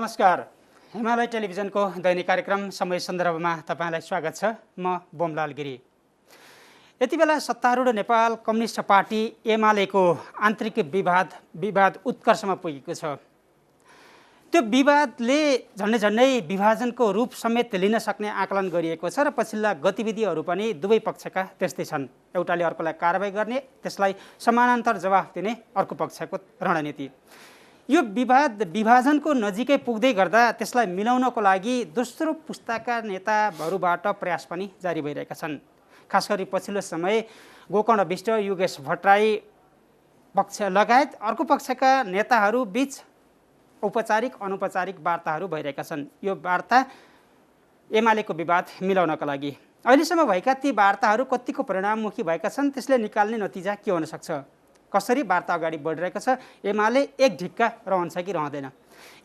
नमस्कार। हिमालय टेलिभिजनको दैनिक कार्यक्रम समय सन्दर्भमा तपाईलाई स्वागत छ। म बोमलाल गिरी। यति बेला सत्तारूढ नेपाल कम्युनिस्ट पार्टी एमालेको आन्तरिक विवाद उत्कर्षमा पुगेको छ। त्यो विवादले झन्डै विभाजनको रूप समेत लिन सक्ने आकलन गरिएको छ र पछिल्ला गतिविधिहरू पनि दुवै पक्षका त्यस्तै छन्। एउटाले अर्कोलाई कारबाही गर्ने, त्यसलाई समानान्तर जवाफ दिने अर्को पक्षको रणनीति। यो विवाद विभाजनको नजिकै पुग्दै गर्दा त्यसलाई मिलाउनको लागि दोस्रो पुस्ताका नेताहरूबाट प्रयास पनि जारी भइरहेका छन्। खास गरी पछिल्लो समय गोकर्ण विष्ट, योगेश भट्टराई पक्ष लगायत अर्को पक्षका नेताहरू बीच औपचारिक अनौपचारिक वार्ताहरू भइरहेका छन्। यो वार्ता एमालेको विवाद मिलाउनका लागि। अहिलेसम्म भएका ती वार्ताहरू कतिको परिणाममुखी भएका छन्, त्यसले निकाल्ने नतिजा के हुन सक्छ, कसरी वार्ता अगाडि बढिरहेको छ, एमाले एक ढिक्का रहन्छ कि रहँदैन,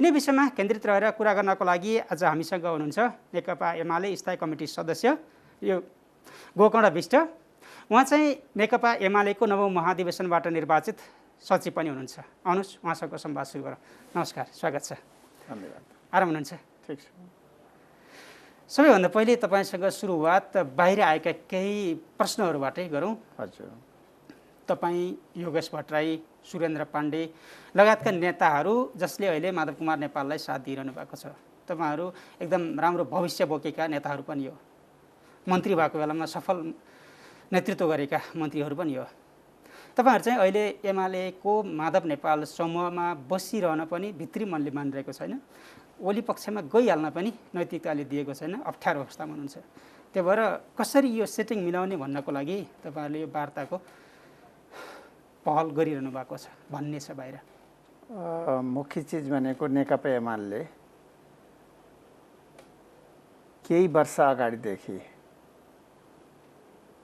यिनै विषयमा केन्द्रित रहेर कुरा गर्नको लागि आज हामीसँग हुनुहुन्छ नेकपा एमाले स्थायी कमिटी सदस्य यो गोकर्ण विष्ट। उहाँ चाहिँ नेकपा एमालेको नवौं महाधिवेशनबाट निर्वाचित सचिव पनि हुनुहुन्छ। आउनुहोस्, उहाँसँग संवाद सुरु गरौँ। नमस्कार, स्वागत छ। धन्यवाद। आराम हुनुहुन्छ? ठिक छ। सबैभन्दा पहिले तपाईँसँग सुरुवात बाहिर आएका केही प्रश्नहरूबाटै गरौँ। हजुर। तपाईँ, योगेश भट्टराई, सुरेन्द्र पाण्डे लगायतका नेताहरू जसले अहिले माधव कुमार नेपाललाई साथ दिइरहनु भएको छ, तपाईँहरू एकदम राम्रो भविष्य बोकेका नेताहरू पनि हो। मन्त्री भएको बेलामा सफल नेतृत्व गरेका मन्त्रीहरू पनि हो। तपाईँहरू चाहिँ अहिले एमालेको माधव नेपाल समूहमा बसिरहन पनि भित्री मनले मानिरहेको छैन, ओली पक्षमा गइहाल्न पनि नैतिकताले दिएको छैन, अप्ठ्यारो अवस्थामा हुनुहुन्छ। त्यही भएर कसरी यो सेटिङ मिलाउने भन्नको लागि तपाईँहरूले यो वार्ताको पहल गरिरहनु भएको छ भन्ने छ बाहिर। मुख्य चिज भनेको नेकपा एमाले केही वर्ष अगाडिदेखि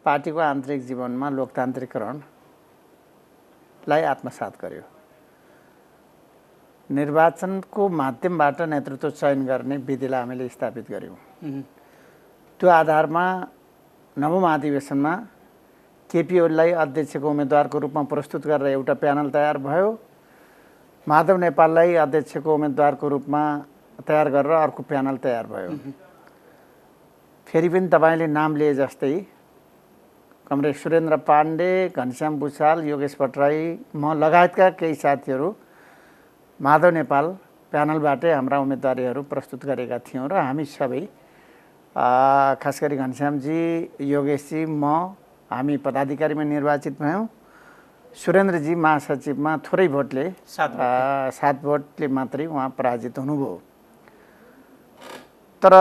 पार्टीको आन्तरिक जीवनमा लोकतान्त्रिकरणलाई आत्मसात गर्यो। निर्वाचनको माध्यमबाट नेतृत्व चयन गर्ने विधिलाई हामीले स्थापित गर्यौँ। त्यो आधारमा नवौं महाधिवेशनमा केपी ओलीलाई अध्यक्षको उम्मेदवारको रूपमा प्रस्तुत गरेर एउटा प्यानल तयार भयो। माधव नेपाललाई अध्यक्षको उम्मेदवारको रूपमा तयार गरेर अर्को प्यानल तयार भयो। फेरि पनि तपाईँले नाम लिए जस्तै कमरेड सुरेन्द्र पाण्डे, घनश्याम भुषाल, योगेश भट्टराई, म लगायतका केही साथीहरू माधव नेपाल प्यानलबाटै हाम्रा उम्मेदवारीहरू प्रस्तुत गरेका थियौँ र हामी सबै खास गरी घनश्यामजी, योगेशजी, म हामी पदाधिकारीमा निर्वाचित भयौँ। सुरेन्द्रजी महासचिवमा थोरै भोटले 7 भोटले मात्रै उहाँ पराजित हुनुभयो। तर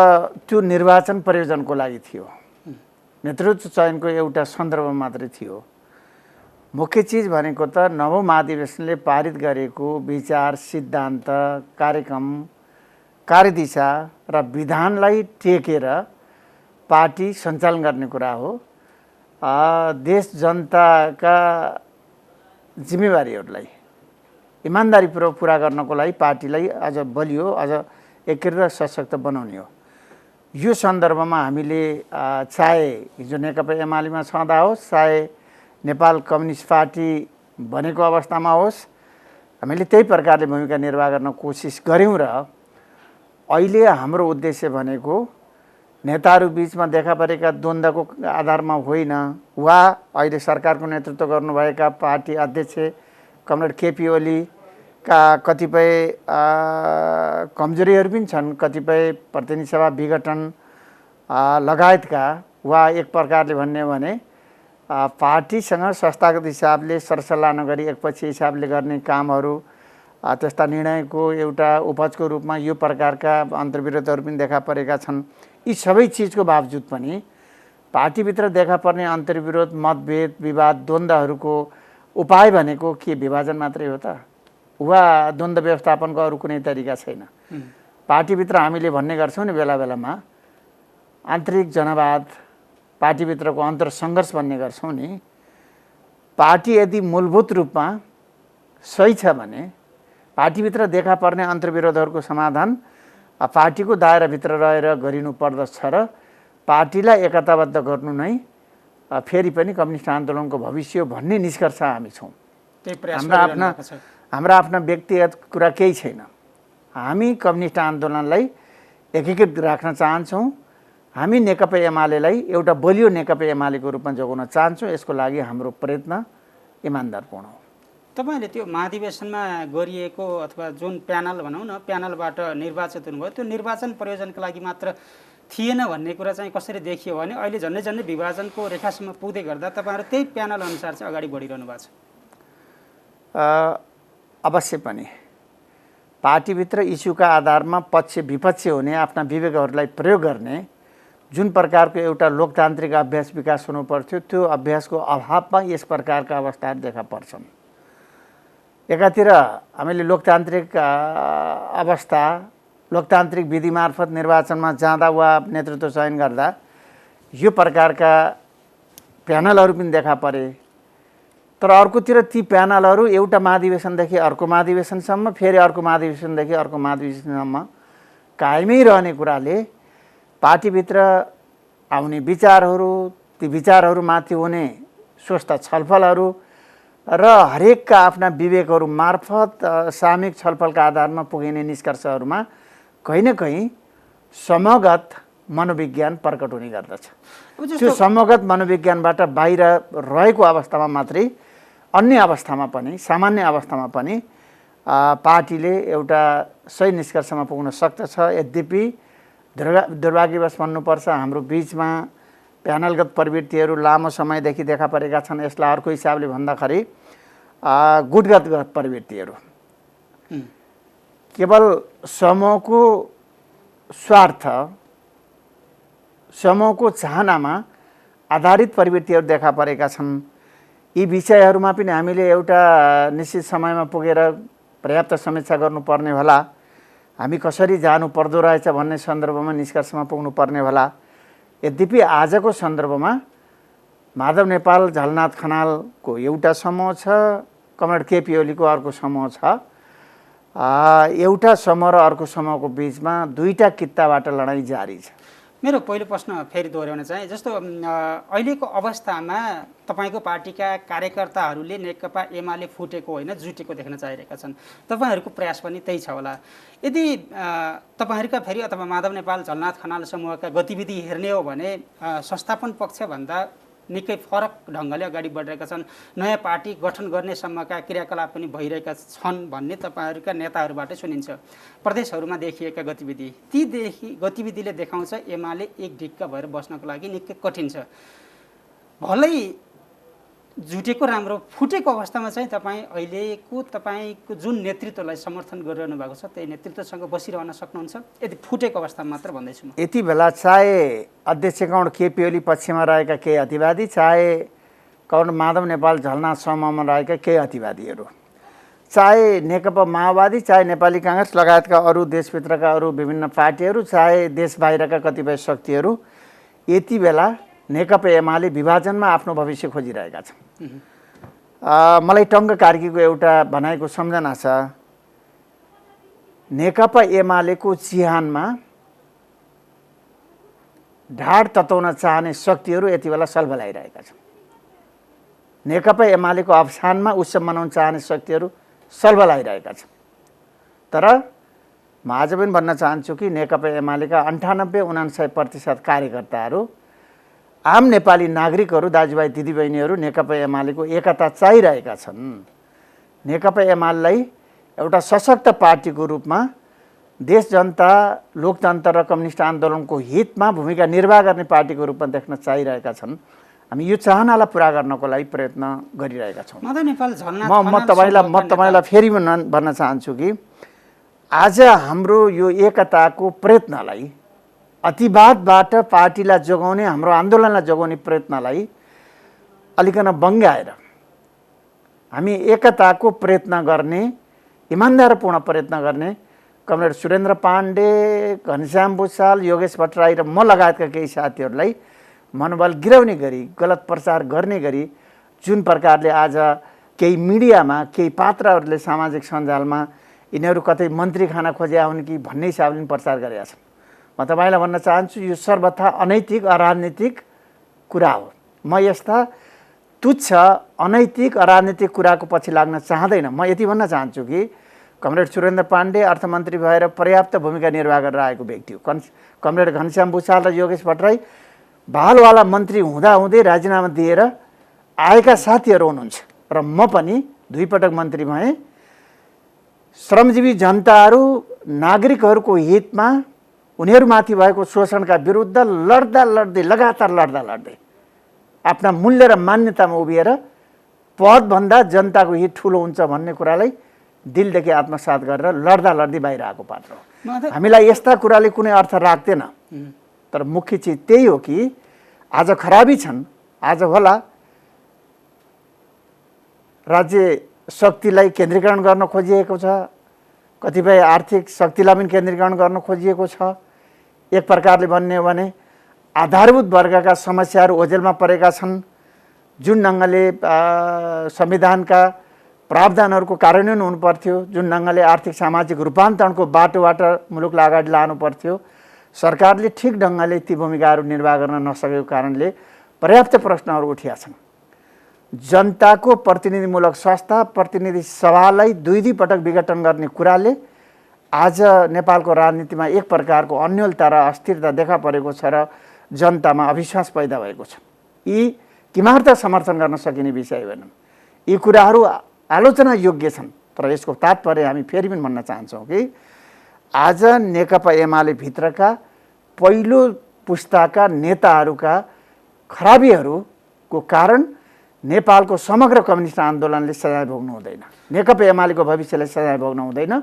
त्यो निर्वाचन प्रयोजनको लागि थियो, नेतृत्व चयनको एउटा सन्दर्भ मात्रै थियो। मुख्य चिज भनेको त नवौं महाधिवेशनले पारित गरेको विचार, सिद्धान्त, कार्यक्रम, कार्यदिशा र विधानलाई टेकेर पार्टी सञ्चालन गर्ने कुरा हो। देश जनताका जिम्मेवारीहरूलाई इमान्दारीपूर्वक पुरा गर्नको लागि पार्टीलाई अझ बलियो, अझ एकीकृत र सशक्त बनाउने हो। यो सन्दर्भमा हामीले चाहे हिजो नेकपा एमालेमा छँदा होस्, चाहे नेपाल कम्युनिस्ट पार्टी बनेको अवस्थामा होस्, हामीले त्यही प्रकारले भूमिका निर्वाह गर्न कोसिस गऱ्यौँ र अहिले हाम्रो उद्देश्य भनेको नेताहरू बीचमा देखा परेका द्वन्द्वको आधारमा होइन, वा अहिले सरकारको नेतृत्व गर्नुभएका पार्टी अध्यक्ष कमरेड केपी ओलीका कतिपय कमजोरीहरू पनि छन्, कतिपय प्रतिनिधि सभा विघटन लगायतका, वा एक प्रकारले भन्ने हो भने पार्टीसँग संस्थागत हिसाबले सरसल्लाह नगरी एकपक्षीय हिसाबले गर्ने कामहरू, त्यस्ता निर्णयको एउटा उपजको रूपमा यो प्रकारका अन्तर्विरोधहरू पनि देखा परेका छन्। यी सबै चिजको बावजुद पनि पार्टीभित्र देखा पर्ने अन्तर्विरोध, मतभेद, विवाद, द्वन्द्वहरूको उपाय भनेको के विभाजन मात्रै हो त, वा द्वन्द्व व्यवस्थापनको अरू कुनै तरिका छैन। पार्टीभित्र हामीले भन्ने गर्छौँ नि बेला बेलामा आन्तरिक जनवाद, पार्टीभित्रको अन्तर्सङ्घर्ष भन्ने गर्छौँ नि। पार्टी यदि मूलभूत रूपमा सही छ भने पार्टीभित्र देखा पर्ने अन्तर्विरोधहरूको समाधान पार्टीको दायराभित्र रहेर गरिनु पर्दछ र पार्टीलाई एकताबद्ध गर्नु नै फेरि पनि कम्युनिस्ट आन्दोलनको भविष्य भन्ने निष्कर्ष हामी छौँ। हाम्रा आफ्ना व्यक्तिगत कुरा केही छैन। हामी कम्युनिस्ट आन्दोलनलाई एकीकृत राख्न चाहन्छौँ। हामी नेकपा एमालेलाई एउटा बलियो नेकपा एमालेको रूपमा जोगाउन चाहन्छौँ। यसको लागि हाम्रो प्रयत्न इमान्दारपूर्ण हो। तपाईँले त्यो महाधिवेशनमा गरिएको अथवा जुन प्यानल भनौँ न, प्यानलबाट निर्वाचित हुनुभयो, त्यो निर्वाचन प्रयोजनका लागि मात्र थिएन भन्ने कुरा चाहिँ कसरी देखियो भने अहिले झन्डै झन्डै विभाजनको रेखासम्म पुग्दै गर्दा तपाईँहरू त्यही प्यानल अनुसार चाहिँ अगाडि बढिरहनु भएको छ। अवश्य पनि पार्टीभित्र इस्युका आधारमा पक्ष विपक्ष हुने आफ्ना विवेकहरूलाई प्रयोग गर्ने जुन प्रकारको एउटा लोकतान्त्रिक अभ्यास विकास हुनुपर्थ्यो, त्यो अभ्यासको अभावमा यस प्रकारका अवस्थाहरू देखा पर्छन्। एकातिर हामीले लोकतान्त्रिक अवस्था, लोकतान्त्रिक विधि मार्फत निर्वाचनमा जाँदा वा नेतृत्व चयन गर्दा यो प्रकारका प्यानलहरू पनि देखा परे। तर अर्कोतिर ती प्यानलहरू एउटा महाधिवेशनदेखि अर्को महाधिवेशनसम्म, फेरि अर्को महाधिवेशनदेखि अर्को महाधिवेशनसम्म कायमै रहने कुराले पार्टीभित्र आउने विचारहरू, ती विचारहरूमाथि हुने स्वस्थ छलफलहरू र हरेकका आफ्ना विवेकहरू मार्फत सामूहिक छलफलका आधारमा पुगिने निष्कर्षहरूमा कहीँ न कहीँ समूहगत मनोविज्ञान प्रकट हुने गर्दछ। त्यो समूहगत मनोविज्ञानबाट बाहिर रहेको अवस्थामा मात्रै अन्य अवस्थामा पनि, सामान्य अवस्थामा पनि पार्टीले एउटा सही निष्कर्षमा पुग्न सक्दछ। यद्यपि दुर्भाग्यवश भन्नुपर्छ, हाम्रो बिचमा प्यानलगत प्रवृत्तिहरू लामो समयदेखि देखा परेका छन्। यसलाई अर्को हिसाबले भन्दाखेरि गुटगत प्रवृत्तिहरू, केवल समूहको स्वार्थ, समूहको चाहनामा आधारित प्रवृत्तिहरू देखा परेका छन्। यी विषयहरूमा पनि हामीले एउटा निश्चित समयमा पुगेर पर्याप्त समीक्षा गर्नुपर्ने होला। हामी कसरी जानु पर्दो रहेछ भन्ने सन्दर्भमा निष्कर्षमा पुग्नुपर्ने होला। यद्यपि आजको सन्दर्भमा माधव नेपाल, झलनाथ खनालको एउटा समूह छ, कमरेड केपी ओलीको अर्को समूह छ। एउटा समूह र अर्को समूहको बिचमा दुईटा कित्ताबाट लडाइँ जारी छ। मेरो पहिलो प्रश्न फेरि दोहोऱ्याउन चाहे, जस्तो अहिलेको अवस्थामा तपाईँको पार्टीका कार्यकर्ताहरूले नेकपा एमाले फुटेको होइन, जुटेको देख्न चाहिरहेका छन्। तपाईँहरूको प्रयास पनि त्यही छ होला। यदि तपाईँहरूका फेरि अथवा माधव नेपाल, झलनाथ खनाल समूहका गतिविधि हेर्ने हो भने संस्थापन पक्षभन्दा निकै फरक ढङ्गले अगाडि बढिरहेका छन्। नयाँ पार्टी गठन गर्नेसम्मका क्रियाकलाप पनि भइरहेका छन् भन्ने तपाईँहरूका नेताहरूबाटै सुनिन्छ। प्रदेशहरूमा देखिएका गतिविधि, ती गतिविधिले देखाउँछ एमाले एक ढिक्का भएर बस्नको लागि निकै कठिन छ। भलै जुटेको राम्रो, फुटेको अवस्थामा चाहिँ तपाईँको जुन नेतृत्वलाई समर्थन गरिरहनु भएको छ त्यही नेतृत्वसँग बसिरहन सक्नुहुन्छ? यदि फुटेको अवस्थामा मात्र भन्दैछु म। यति बेला चाहे अध्यक्ष कौड केपी ओली पक्षमा रहेका केही अतिवादी, चाहे कौड माधव नेपाल झलनाथ समूहमा रहेका केही अतिवादीहरू, चाहे नेकपा माओवादी, चाहे नेपाली काङ्ग्रेस लगायतका अरू देशभित्रका अरू विभिन्न पार्टीहरू, चाहे देश बाहिरका कतिपय शक्तिहरू यति बेला नेकपा एमाले विभाजनमा आफ्नो भविष्य खोजिरहेका छन्। मलाई टङ्क कार्कीको एउटा भनाइको सम्झना छ। नेकपा एमालेको चिहानमा ढाड तताउन चाहने शक्तिहरू यति बेला सलबलाइरहेका छन्। नेकपा एमालेको अवसानमा उत्सव मनाउन चाहने शक्तिहरू सलबलाइरहेका छन्। तर म आज पनि भन्न चाहन्छु कि नेकपा एमालेका 98-99% कार्यकर्ताहरू, आम नेपाली नागरिकहरू, दाजुभाइ दिदीबहिनीहरू नेकपा एमालेको एकता चाहिरहेका छन्। नेकपा एमालेलाई एउटा सशक्त पार्टीको रूपमा देश, जनता, लोकतन्त्र र कम्युनिस्ट आन्दोलनको हितमा भूमिका निर्वाह गर्ने पार्टीको रूपमा देख्न चाहिरहेका छन्। हामी यो चाहनालाई पुरा गर्नको लागि प्रयत्न गरिरहेका छौँ। म तपाईँलाई फेरि भन्न चाहन्छु कि आज हाम्रो यो एकताको प्रयत्नलाई, अतिवादबाट पार्टीलाई जोगाउने, हाम्रो आन्दोलनलाई जोगाउने प्रयत्नलाई अलिकन बङ्गाएर हामी एकताको प्रयत्न गर्ने, इमान्दारपूर्ण प्रयत्न गर्ने कमरेड सुरेन्द्र पाण्डे, घनश्याम भुषाल, योगेश भट्टराई र म लगायतका केही साथीहरूलाई मनोबल गिराउने गरी, गलत प्रचार गर्ने गरी जुन प्रकारले आज केही मिडियामा केही पात्रहरूले सामाजिक सञ्जालमा यिनीहरू कतै मन्त्री खाना खोज्या हुन् कि भन्ने हिसाबले प्रचार गरेका छन्। म तपाईँलाई भन्न चाहन्छु यो सर्वथा अनैतिक, अराजनीतिक कुरा हो। म यस्ता तुच्छ, अनैतिक, अराजनीतिक कुराको पछि लाग्न चाहँदैन। म यति भन्न चाहन्छु कि कमरेड सुरेन्द्र पाण्डे अर्थमन्त्री भएर पर्याप्त भूमिका निर्वाह गरेर आएको व्यक्ति हो। कमरेड घनश्याम भुषाल र योगेश भट्टराई भालवाला मन्त्री हुँदाहुँदै राजीनामा दिएर आएका साथीहरू हुनुहुन्छ र म पनि 2 पटक मन्त्री भएँ। श्रमजीवी जनताहरू नागरिकहरूको हितमा उनीहरूमाथि भएको शोषणका विरुद्ध लगातार लड्दै आफ्ना मूल्य र मान्यतामा उभिएर पदभन्दा जनताको हित ठुलो हुन्छ भन्ने कुरालाई दिलदेखि आत्मसात गरेर लड्दै बाहिर आएको पात्र हो। हामीलाई यस्ता कुराले कुनै अर्थ राख्दैन, तर मुख्य चिज त्यही हो कि आज खराबी छन्, आज होला राज्य शक्तिलाई केन्द्रीकरण गर्न खोजिएको छ, कतिपय आर्थिक शक्तिलाई पनि केन्द्रीकरण गर्न खोजिएको छ। एक प्रकारले भन्ने हो भने आधारभूत वर्गका समस्याहरू ओझेलमा परेका छन्। जुन ढङ्गले संविधानका प्रावधानहरूको कार्यान्वयन हुनुपर्थ्यो, जुन ढङ्गले आर्थिक सामाजिक रूपान्तरणको बाटोबाट मुलुकलाई अगाडि लानु पर्थ्यो, सरकारले ठिक ढङ्गले ती भूमिकाहरू निर्वाह गर्न नसकेको कारणले पर्याप्त प्रश्नहरू उठिया छन्। जनताको प्रतिनिधिमूलक संस्था प्रतिनिधि सभालाई 2 पटक विघटन गर्ने कुराले आज नेपालको राजनीतिमा एक प्रकारको अन्योलता र अस्थिरता देखा परेको छ र जनतामा अविश्वास पैदा भएको छ। यी किमार्थ समर्थन गर्न सकिने विषय होइनन्, यी कुराहरू आलोचना योग्य छन्, तर यसको तात्पर्य हामी फेरि पनि भन्न चाहन्छौँ कि आज नेकपा एमाले भित्रका पहिलो पुस्ताका नेताहरूका खराबीहरूको कारण नेपालको समग्र कम्युनिस्ट आन्दोलनले सजाय भोग्नु हुँदैन, नेकपा एमालेको भविष्यलाई सजाय भोग्नु हुँदैन।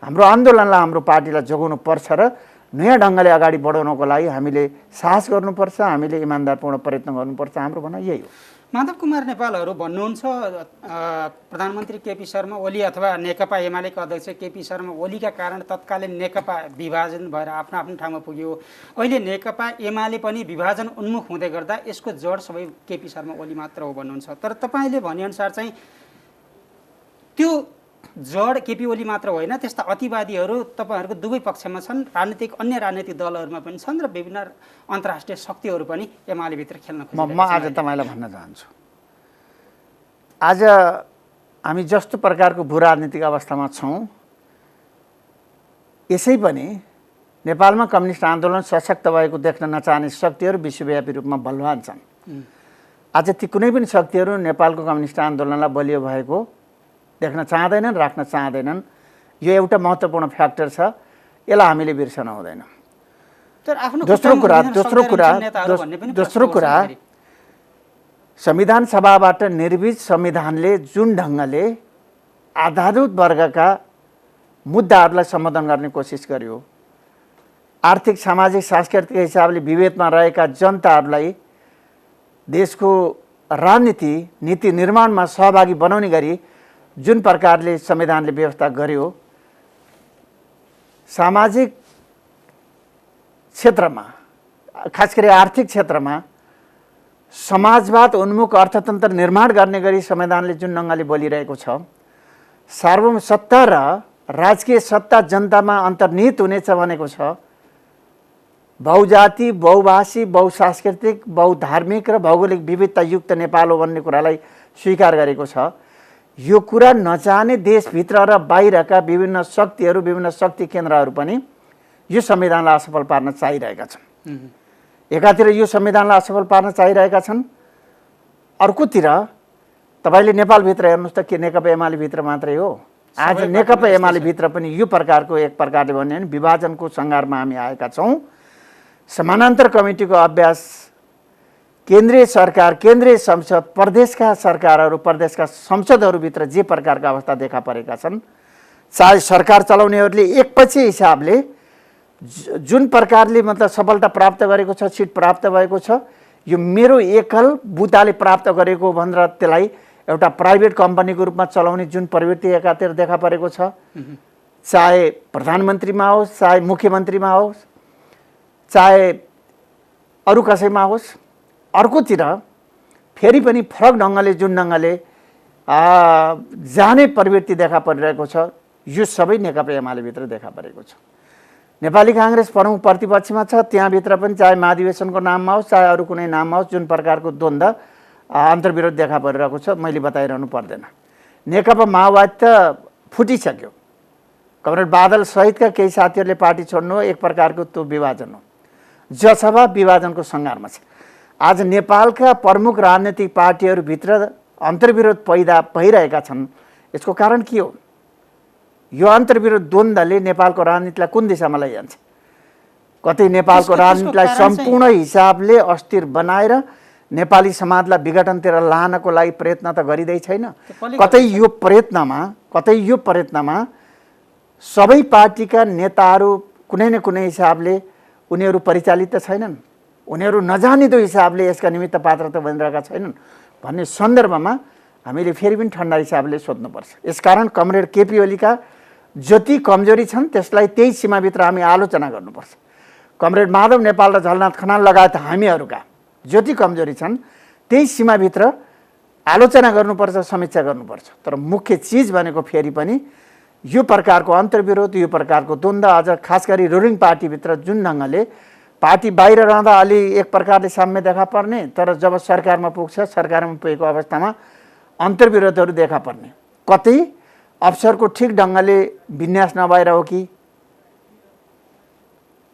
हाम्रो आन्दोलनलाई, हाम्रो पार्टीलाई जोगाउनु पर्छ र नयाँ ढङ्गले अगाडि बढाउनको लागि हामीले साहस गर्नुपर्छ, हामीले इमान्दारपूर्ण प्रयत्न गर्नुपर्छ। हाम्रो भनाइ यही हो। माधव कुमार नेपालहरू भन्नुहुन्छ प्रधानमन्त्री केपी शर्मा ओली अथवा नेकपा एमालेका अध्यक्ष केपी शर्मा ओलीका कारण तत्कालीन नेकपा विभाजन भएर आफ्नो आफ्नो ठाउँमा पुग्यो। अहिले नेकपा एमाले पनि विभाजन उन्मुख हुँदै गर्दा यसको जड सबै केपी शर्मा ओली मात्र हो भन्नुहुन्छ। तर तपाईँले भनेअनुसार चाहिँ त्यो जड केपी ओली मात्र होइन, त्यस्ता अतिवादीहरू तपाईँहरूको दुवै पक्षमा छन्, अन्य राजनीतिक दलहरूमा पनि छन् र विभिन्न अन्तर्राष्ट्रिय शक्तिहरू पनि एमालेभित्र खेल्न खोजिरहेका छन्। म आज तपाईँलाई भन्न चाहन्छु, आज हामी जस्तो प्रकारको भू राजनीतिक अवस्थामा छौँ, यसै पनि नेपालमा कम्युनिस्ट आन्दोलन सशक्त भएको देख्न नचाहने शक्तिहरू विश्वव्यापी रूपमा बलवान छन्। आज ती कुनै पनि शक्तिहरू नेपालको कम्युनिस्ट आन्दोलनलाई बलियो भएको देख्न चाहँदैनन्, राख्न चाहँदैनन्। यो एउटा महत्त्वपूर्ण फ्याक्टर छ, यसलाई हामीले बिर्सन हुँदैन। दोस्रो कुरा संविधान सभाबाट निर्मित संविधानले जुन ढङ्गले आधारभूत वर्गका मुद्दाहरूलाई सम्बोधन गर्ने कोसिस गर्यो, आर्थिक सामाजिक सांस्कृतिक हिसाबले विभेदमा रहेका जनताहरूलाई देशको राजनीति नीति निर्माणमा सहभागी बनाउने गरी जुन प्रकारले संविधानले व्यवस्था गर्यो, सामाजिक क्षेत्रमा खास गरी आर्थिक क्षेत्रमा समाजवाद उन्मुख अर्थतन्त्र निर्माण गर्ने गरी संविधानले जुन ढङ्गले बोलिरहेको छ, सार्वभौम सत्ता र राजकीय सत्ता जनतामा अन्तर्निहित हुनेछ भनेको छ, बहुजाति बहुभाषी बहुसांस्कृतिक बहुधार्मिक र भौगोलिक विविधतायुक्त नेपाल हो भन्ने कुरालाई स्वीकार गरेको छ। यो कुरा नचाहने देशभित्र र बाहिरका विभिन्न शक्तिहरू विभिन्न शक्ति केन्द्रहरू पनि यो संविधानलाई असफल पार्न चाहिरहेका छन्। एकातिर यो संविधानलाई असफल पार्न चाहिरहेका छन्, अर्कोतिर तपाईँले नेपालभित्र हेर्नुहोस् त के नेकपा एमाले भित्र मात्रै हो, आज नेकपा एमाले भित्र पनि यो प्रकारको एक प्रकारले भन्यो भने विभाजनको सङ्घारमा हामी आएका छौँ। समानान्तर कमिटीको अभ्यास केन्द्रीय सरकार, केन्द्रीय संसद, प्रदेशका सरकारहरू, प्रदेशका संसदहरूभित्र जे प्रकारका अवस्था देखा परेका छन्, चाहे सरकार चलाउनेहरूले एकपछि हिसाबले जुन प्रकारले मतलब सफलता प्राप्त गरेको छ, सिट प्राप्त भएको छ, यो मेरो एकल बुताले प्राप्त गरेको भनेर त्यसलाई एउटा प्राइभेट कम्पनीको रूपमा चलाउने जुन प्रवृत्ति एकातिर देखा परेको छ, चाहे प्रधानमन्त्रीमा होस्, चाहे मुख्यमन्त्रीमा होस्, चाहे अरू कसैमा होस्, अर्कोतिर फेरि पनि फरक ढङ्गले जुन ढङ्गले जाने प्रवृत्ति देखा परिरहेको छ, यो सबै नेकपा एमालेभित्र देखा परेको छ। नेपाली काङ्ग्रेस प्रमुख प्रतिपक्षमा छ, त्यहाँभित्र पनि चाहे महाधिवेशनको नाममा होस् चाहे अरू कुनै नाममा होस् जुन प्रकारको द्वन्द्व अन्तर्विरोध देखा परिरहेको छ, मैले बताइरहनु पर्दैन। नेकपा माओवादी त फुटिसक्यो, कमरेड बादल सहितका केही साथीहरूले पार्टी छोड्नु हो एक प्रकारको त्यो विभाजन हो। जसभा विभाजनको सङ्घारमा छ। आज नेपालका प्रमुख राजनीतिक पार्टीहरूभित्र अन्तर्विरोध पैदा भइरहेका छन्। यसको कारण के हो? यो अन्तर्विरोध द्वन्द्वले नेपालको राजनीतिलाई कुन दिशामा लैजान्छ? कतै नेपालको राजनीतिलाई सम्पूर्ण हिसाबले अस्थिर बनाएर नेपाली समाजलाई विघटनतिर लानको लागि प्रयत्न त गरिँदै छैन। कतै यो प्रयत्नमा सबै पार्टीका नेताहरू कुनै न कुनै हिसाबले उनीहरू परिचालित त छैनन्, उनीहरू नजानिदो हिसाबले यसका निमित्त पात्र त बनिरहेका छैनन् भन्ने सन्दर्भमा हामीले फेरि पनि ठन्डा हिसाबले सोध्नुपर्छ। यसकारण कमरेड केपी ओलीका जति कमजोरी छन् त्यसलाई त्यही सीमाभित्र हामी आलोचना गर्नुपर्छ। कमरेड माधव नेपाल र झलनाथ खनाल लगायत हामीहरूका जति कमजोरी छन् त्यही सीमाभित्र आलोचना गर्नुपर्छ, समीक्षा गर्नुपर्छ। तर मुख्य चिज भनेको फेरि पनि यो प्रकारको अन्तर्विरोध, यो प्रकारको द्वन्द्व अझ खास गरी रुलिङ पार्टीभित्र जुन ढङ्गले पार्टी बाहिर रहँदा अलि एक प्रकारले साम्य देखा पर्ने, तर जब सरकारमा पुग्छ, सरकारमा पुगेको अवस्थामा अन्तर्विरोधहरू देखा पर्ने। कतै अफसरको ठिक ढङ्गले विन्यास नभएर हो कि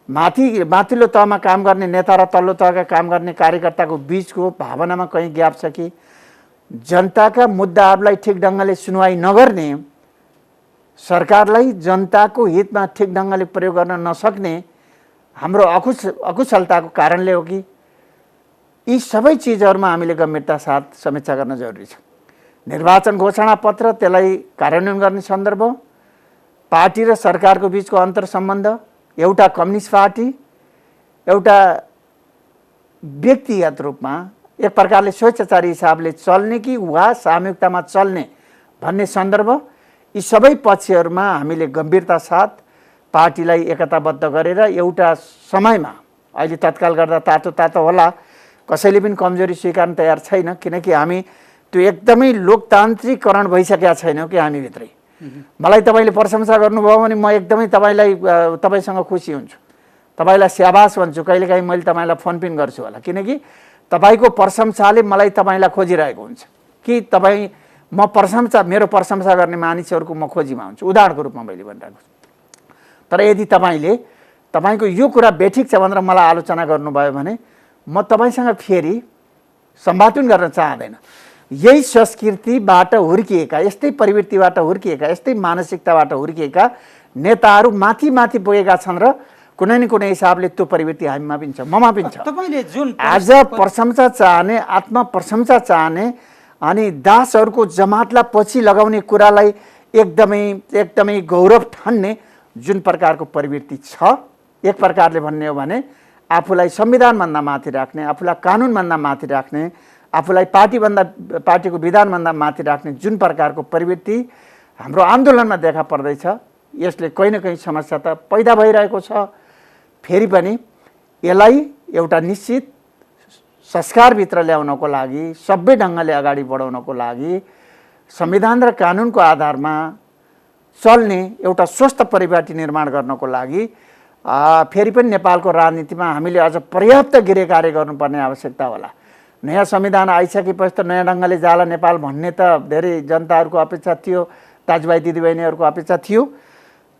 माथिल्लो तहमा काम गर्ने नेता र तल्लो तहका काम गर्ने कार्यकर्ताको बिचको भावनामा कहीँ ग्याप छ कि जनताका मुद्दाहरूलाई ठिक ढङ्गले सुनवाई नगर्ने, सरकारलाई जनताको हितमा ठिक ढङ्गले प्रयोग गर्न नसक्ने हाम्रो अकुशलताको कारणले हो कि यी सबै चिजहरूमा हामीले गम्भीरता साथ समीक्षा गर्न जरुरी छ। निर्वाचन घोषणा पत्र त्यसलाई कार्यान्वयन गर्ने सन्दर्भ, पार्टी र सरकारको बिचको अन्तर सम्बन्ध, एउटा कम्युनिस्ट पार्टी एउटा व्यक्तिगत रूपमा एक प्रकारले स्वेच्छाचारी हिसाबले चल्ने कि वा सामूहिकतामा चल्ने भन्ने सन्दर्भ, यी सबै पक्षहरूमा हामीले गम्भीरता साथ पार्टीलाई एकताबद्ध गरेर एउटा समयमा, अहिले तत्काल गर्दा तातो होला, कसैले पनि कमजोरी स्वीकार्न तयार छैन, किनकि हामी त्यो एकदमै लोकतान्त्रिकरण भइसकेका छैनौँ कि हामीभित्रै। मलाई तपाईँले प्रशंसा गर्नुभयो भने म एकदमै तपाईँसँग खुसी हुन्छु, तपाईँलाई स्याबास भन्छु, कहिलेकाहीँ मैले तपाईँलाई फोन पिन गर्छु होला, किनकि तपाईँको प्रशंसाले मलाई तपाईँलाई खोजिरहेको हुन्छ कि मेरो प्रशंसा गर्ने मानिसहरूको म खोजीमा हुन्छु, उदाहरणको रूपमा मैले भनिरहेको छु। तर यदि तपाईँको यो कुरा बेठिक छ भनेर मलाई आलोचना गर्नुभयो भने म तपाईँसँग फेरि सम्वाद पनि गर्न चाहँदैन। यही संस्कृतिबाट हुर्किएका, यस्तै प्रवृत्तिबाट हुर्किएका, यस्तै मानसिकताबाट हुर्किएका नेताहरू माथि पुगेका छन् र कुनै न कुनै हिसाबले त्यो प्रवृत्ति हामीमा पनि छ, ममा पनि छ। आज प्रशंसा चाहने, आत्मप्रशंसा चाहने अनि दासहरूको जमातलाई पछि लगाउने कुरालाई एकदमै गौरव ठान्ने जुन प्रकारको प्रवृत्ति छ, एक प्रकारले भन्ने हो भने आफूलाई संविधानभन्दा माथि राख्ने, आफूलाई कानुनभन्दा माथि राख्ने, आफूलाई पार्टीको विधानभन्दा माथि राख्ने जुन प्रकारको प्रवृत्ति हाम्रो आन्दोलनमा देखा पर्दैछ, यसले कहीँ न कहीँ समस्या त पैदा भइरहेको छ। फेरि पनि यसलाई एउटा निश्चित संस्कारभित्र ल्याउनको लागि, सबै ढङ्गले अगाडि बढाउनको लागि, संविधान र कानुनको आधारमा चल्ने एउटा स्वस्थ परिपाटी निर्माण गर्नको लागि फेरि पनि नेपालको राजनीतिमा हामीले अझ पर्याप्त गृह कार्य गर्नुपर्ने आवश्यकता होला। नयाँ संविधान आइसकेपछि त नयाँ ढङ्गले जाला नेपाल भन्ने त धेरै जनताहरूको अपेक्षा थियो, दाजुभाइ दिदीबहिनीहरूको अपेक्षा थियो।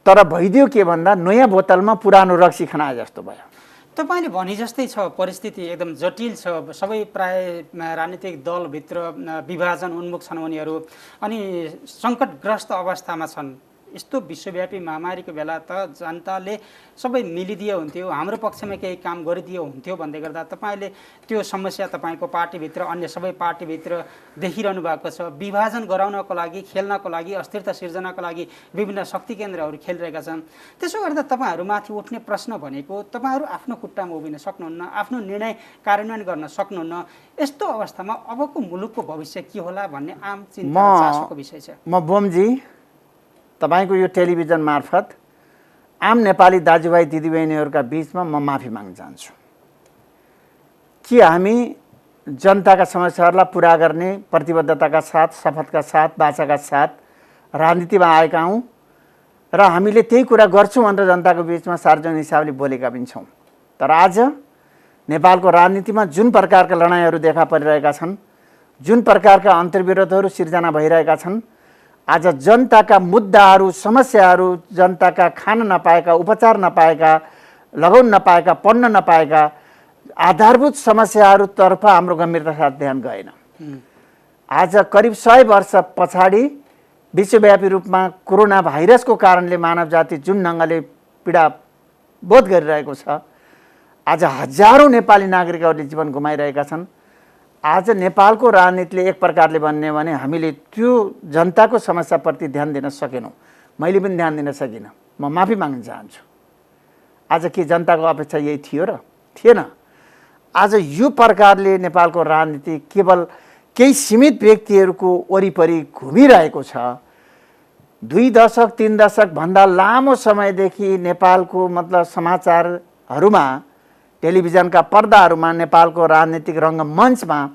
तर भइदियो के भन्दा नयाँ बोतलमा पुरानो रक्सी खनाए जस्तो भयो। तपाईँले भने जस्तै छ, परिस्थिति एकदम जटिल छ। सबै प्राय राजनीतिक दलभित्र विभाजन उन्मुख छन् उनीहरू, अनि सङ्कटग्रस्त अवस्थामा छन्। यस्तो विश्वव्यापी महामारीको बेला त जनताले सबै मिलिदिए हुन्थ्यो, हाम्रो पक्षमा केही काम गरिदिए हुन्थ्यो भन्दै गर्दा तपाईँले त्यो समस्या तपाईँको पार्टीभित्र, अन्य सबै पार्टीभित्र देखिरहनु भएको छ। विभाजन गराउनको लागि, खेल्नको लागि, अस्थिरता सिर्जनाको लागि विभिन्न शक्ति केन्द्रहरू खेलिरहेका छन्। त्यसो गर्दा तपाईँहरूमाथि उठ्ने प्रश्न भनेको तपाईँहरू आफ्नो खुट्टामा उभिन सक्नुहुन्न, आफ्नो निर्णय कार्यान्वयन गर्न सक्नुहुन्न। यस्तो अवस्थामा अबको मुलुकको भविष्य के होला भन्ने आम चिन्ता चासोको विषय छ। म बोमजी तपाईको यो टेलिभिजन मार्फत आम नेपाली दाजुभाइ दिदीबहिनीहरूका बिचमा म माफी माग्न चाहन्छु कि हामी जनताका समस्याहरूलाई पुरा गर्ने प्रतिबद्धताका साथ, शपथका साथ, वाचाका साथ राजनीतिमा आएका हौँ र हामीले त्यही कुरा गर्छौँ भनेर जनताको बिचमा सार्वजनिक हिसाबले बोलेका पनि छौँ। तर आज नेपालको राजनीतिमा जुन प्रकारका लडाइँहरू देखा परिरहेका छन्, जुन प्रकारका अन्तर्विरोधहरू सिर्जना भइरहेका छन्, आज जनताका मुद्दाहरू, समस्याहरू, जनताका खान नपाएका, उपचार नपाएका, लगाउन नपाएका, पढ्न नपाएका आधारभूत समस्याहरूतर्फ हाम्रो गम्भीरता साथ ध्यान गएन। आज करिब 100 वर्ष पछाडि विश्वव्यापी रूपमा कोरोना भाइरसको कारणले मानव जाति जुन ढङ्गले पीडा बोध गरिरहेको छ, आज हजारौँ नेपाली नागरिकहरूले जीवन गुमाइरहेका छन्। आज नेपालको राजनीतिले एक प्रकारले भन्ने भने हामीले त्यो जनताको समस्याप्रति ध्यान दिन सकेनौँ। मैले पनि ध्यान दिन सकिनँ। म माफी माग्न चाहन्छु। आज के जनताको अपेक्षा यही थियो र? थिएन। आज यो प्रकारले नेपालको राजनीति केवल केही सीमित व्यक्तिहरूको वरिपरि घुमिरहेको छ। 2 दशक 3 दशक भन्दा लामो समयदेखि नेपालको मतलब समाचारहरूमा, टेलिभिजनका पर्दाहरूमा, नेपालको राजनीतिक रङ्गमञ्चमा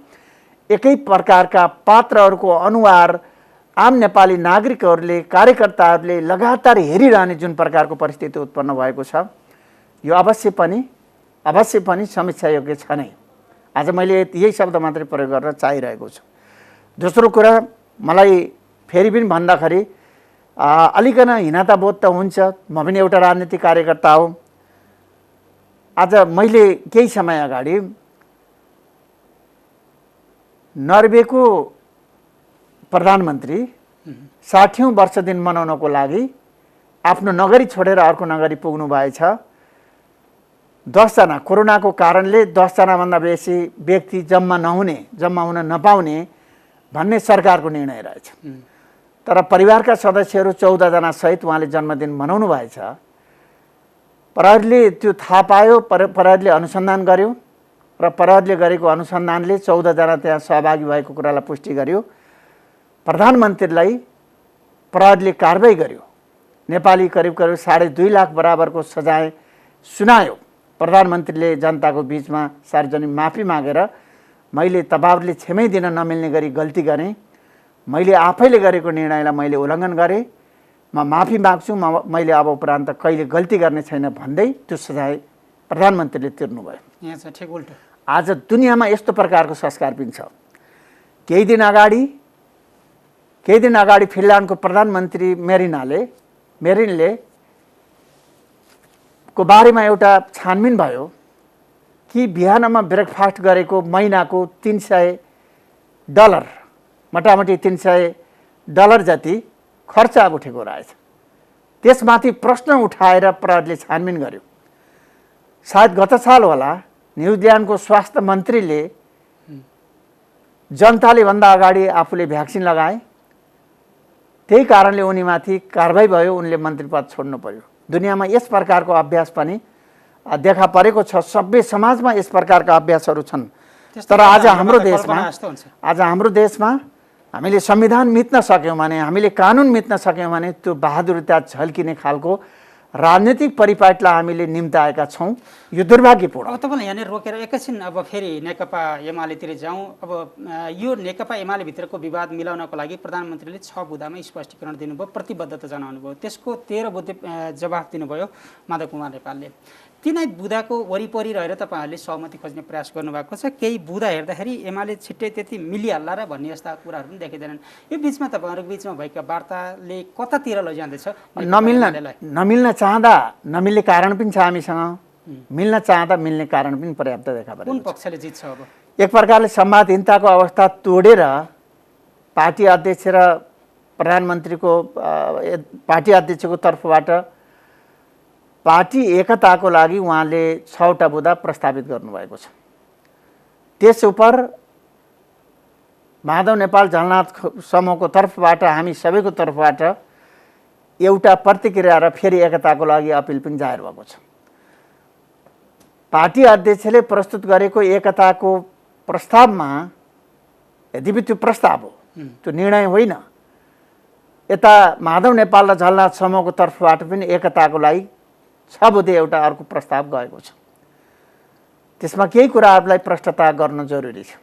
एकै प्रकारका पात्रहरूको अनुहार आम नेपाली नागरिकहरूले, कार्यकर्ताहरूले लगातार हेरिरहने जुन प्रकारको परिस्थिति उत्पन्न भएको छ, यो अवश्य पनि समीक्षायोग्य छ नै। आज मैले यही शब्द मात्रै प्रयोग गर्न चाहिरहेको छु। दोस्रो कुरा, मलाई फेरि पनि भन्दाखेरि अलिकन हीनताबोध त हुन्छ। म पनि एउटा राजनीतिक कार्यकर्ता हो। आज मैले केही समय अगाडि नर्वेको प्रधानमन्त्री 60औं वर्ष दिन मनाउनको लागि आफ्नो नगरी छोडेर अर्को नगरी पुग्नु भएछ। 10 जना कोरोनाको कारणले 10 जनाभन्दा बेसी व्यक्ति जम्मा हुन नपाउने भन्ने सरकारको निर्णय रहेछ। तर परिवारका सदस्यहरू 14 जना सहित उहाँले जन्मदिन मनाउनु भएछ। प्रहरीले त्यो थाहा पायो, प्रहरीले अनुसन्धान गर्यो र प्रहरीले गरेको अनुसन्धानले 14 जना त्यहाँ सहभागी भएको कुरालाई पुष्टि गर्यो। प्रधानमन्त्रीलाई प्रहरीले कारबाही गर्यो। नेपाली करिब 2.5 लाख बराबरको सजाय सुनायो। प्रधानमन्त्रीले जनताको बीचमा सार्वजनिक माफी मागेर मैले तपाईहरुले क्षमै दिन नमिल्ने गरी गल्ती गरेँ, मैले आफैले गरेको निर्णयलाई मैले उल्लङ्घन गरेँ, म माफी माग्छु, मैले अब उपरान्त कहिले गल्ती गर्ने छैन भन्दै त्यो सजाय प्रधानमन्त्रीले तिर्नुभयो। यहाँ चाहिँ ठिक उल्टो। आज दुनियाँमा यस्तो प्रकारको संस्कार पनि छ। केही दिन अगाडि फिनल्यान्डको प्रधानमन्त्री मेरिनले को बारेमा एउटा छानबिन भयो कि बिहानमा ब्रेकफास्ट गरेको महिनाको $300 मोटामोटी $300 जति खर्च उठेको रहेछ। त्यसमाथि प्रश्न उठाएर प्रहरीले छानबिन गर्यो। सायद गत साल होला, न्युजिल्यान्डको स्वास्थ्य मन्त्रीले जनताले भन्दा अगाडि आफूले भ्याक्सिन लगाए, त्यही कारणले उनीमाथि कारबाही भयो, उनले मन्त्री पद छोड्नु पर्यो। दुनियाँमा यस प्रकारको अभ्यास पनि देखा परेको छ। सभ्य समाजमा यस प्रकारका अभ्यासहरू छन्। तर आज हाम्रो देशमा हामीले संविधान मिच्न सक्यौँ भने, हामीले कानुन मिच्न सक्यौँ भने त्यो बहादुरता झल्किने खालको राजनीतिक परिपाटलाई हामीले निम्ताएका छौँ। यो दुर्भाग्यपूर्ण। अब तपाईँले यहाँनिर रोकेर एकैछिन अब फेरि नेकपा एमालेतिर जाउँ। अब यो नेकपा एमाले भित्रको विवाद मिलाउनको लागि प्रधानमन्त्रीले 6 बुँदामा स्पष्टीकरण दिनुभयो, प्रतिबद्धता जनाउनु भयो। त्यसको 13 बुँदे जवाफ दिनुभयो माधव कुमार नेपालले। तिनै बुँदाको वरिपरि रहेर तपाईँहरूले सहमति खोज्ने प्रयास गर्नुभएको छ। केही बुँदा हेर्दाखेरि एमाले छिट्टै त्यति मिलिहाल्ला र भन्ने यस्ता कुराहरू पनि देखिँदैनन्। यो बिचमा तपाईँहरूको बिचमा भएका वार्ताले कतातिर लैजाँदैछ? नमिल्न चाहँदा नमिल्ने कारण पनि छ हामीसँग, मिल्न चाहँदा मिल्ने कारण पनि पर्याप्त देखा परेको छ। कुन पक्षले जित्छ अब? एक प्रकारले संवादहीनताको अवस्था तोडेर पार्टी अध्यक्ष र प्रधानमन्त्रीको पार्टी अध्यक्षको तर्फबाट पार्टी एकताको लागि उहाँले 6वटा बुँदा प्रस्तावित गर्नुभएको छ। त्यस उप माधव नेपाल झलनाथ समूहको तर्फबाट हामी सबैको तर्फबाट एउटा प्रतिक्रिया र फेरि एकताको लागि अपिल पनि जाहेर भएको छ। पार्टी अध्यक्षले प्रस्तुत गरेको एकताको प्रस्तावमा, यद्यपि त्यो प्रस्ताव हो, त्यो निर्णय होइन, यता माधव नेपाल र झलनाथ समूहको तर्फबाट पनि एकताको लागि 6 बुँदे एउटा अर्को प्रस्ताव गएको छ। त्यसमा केही कुराहरूलाई प्रष्टता गर्न जरुरी छ।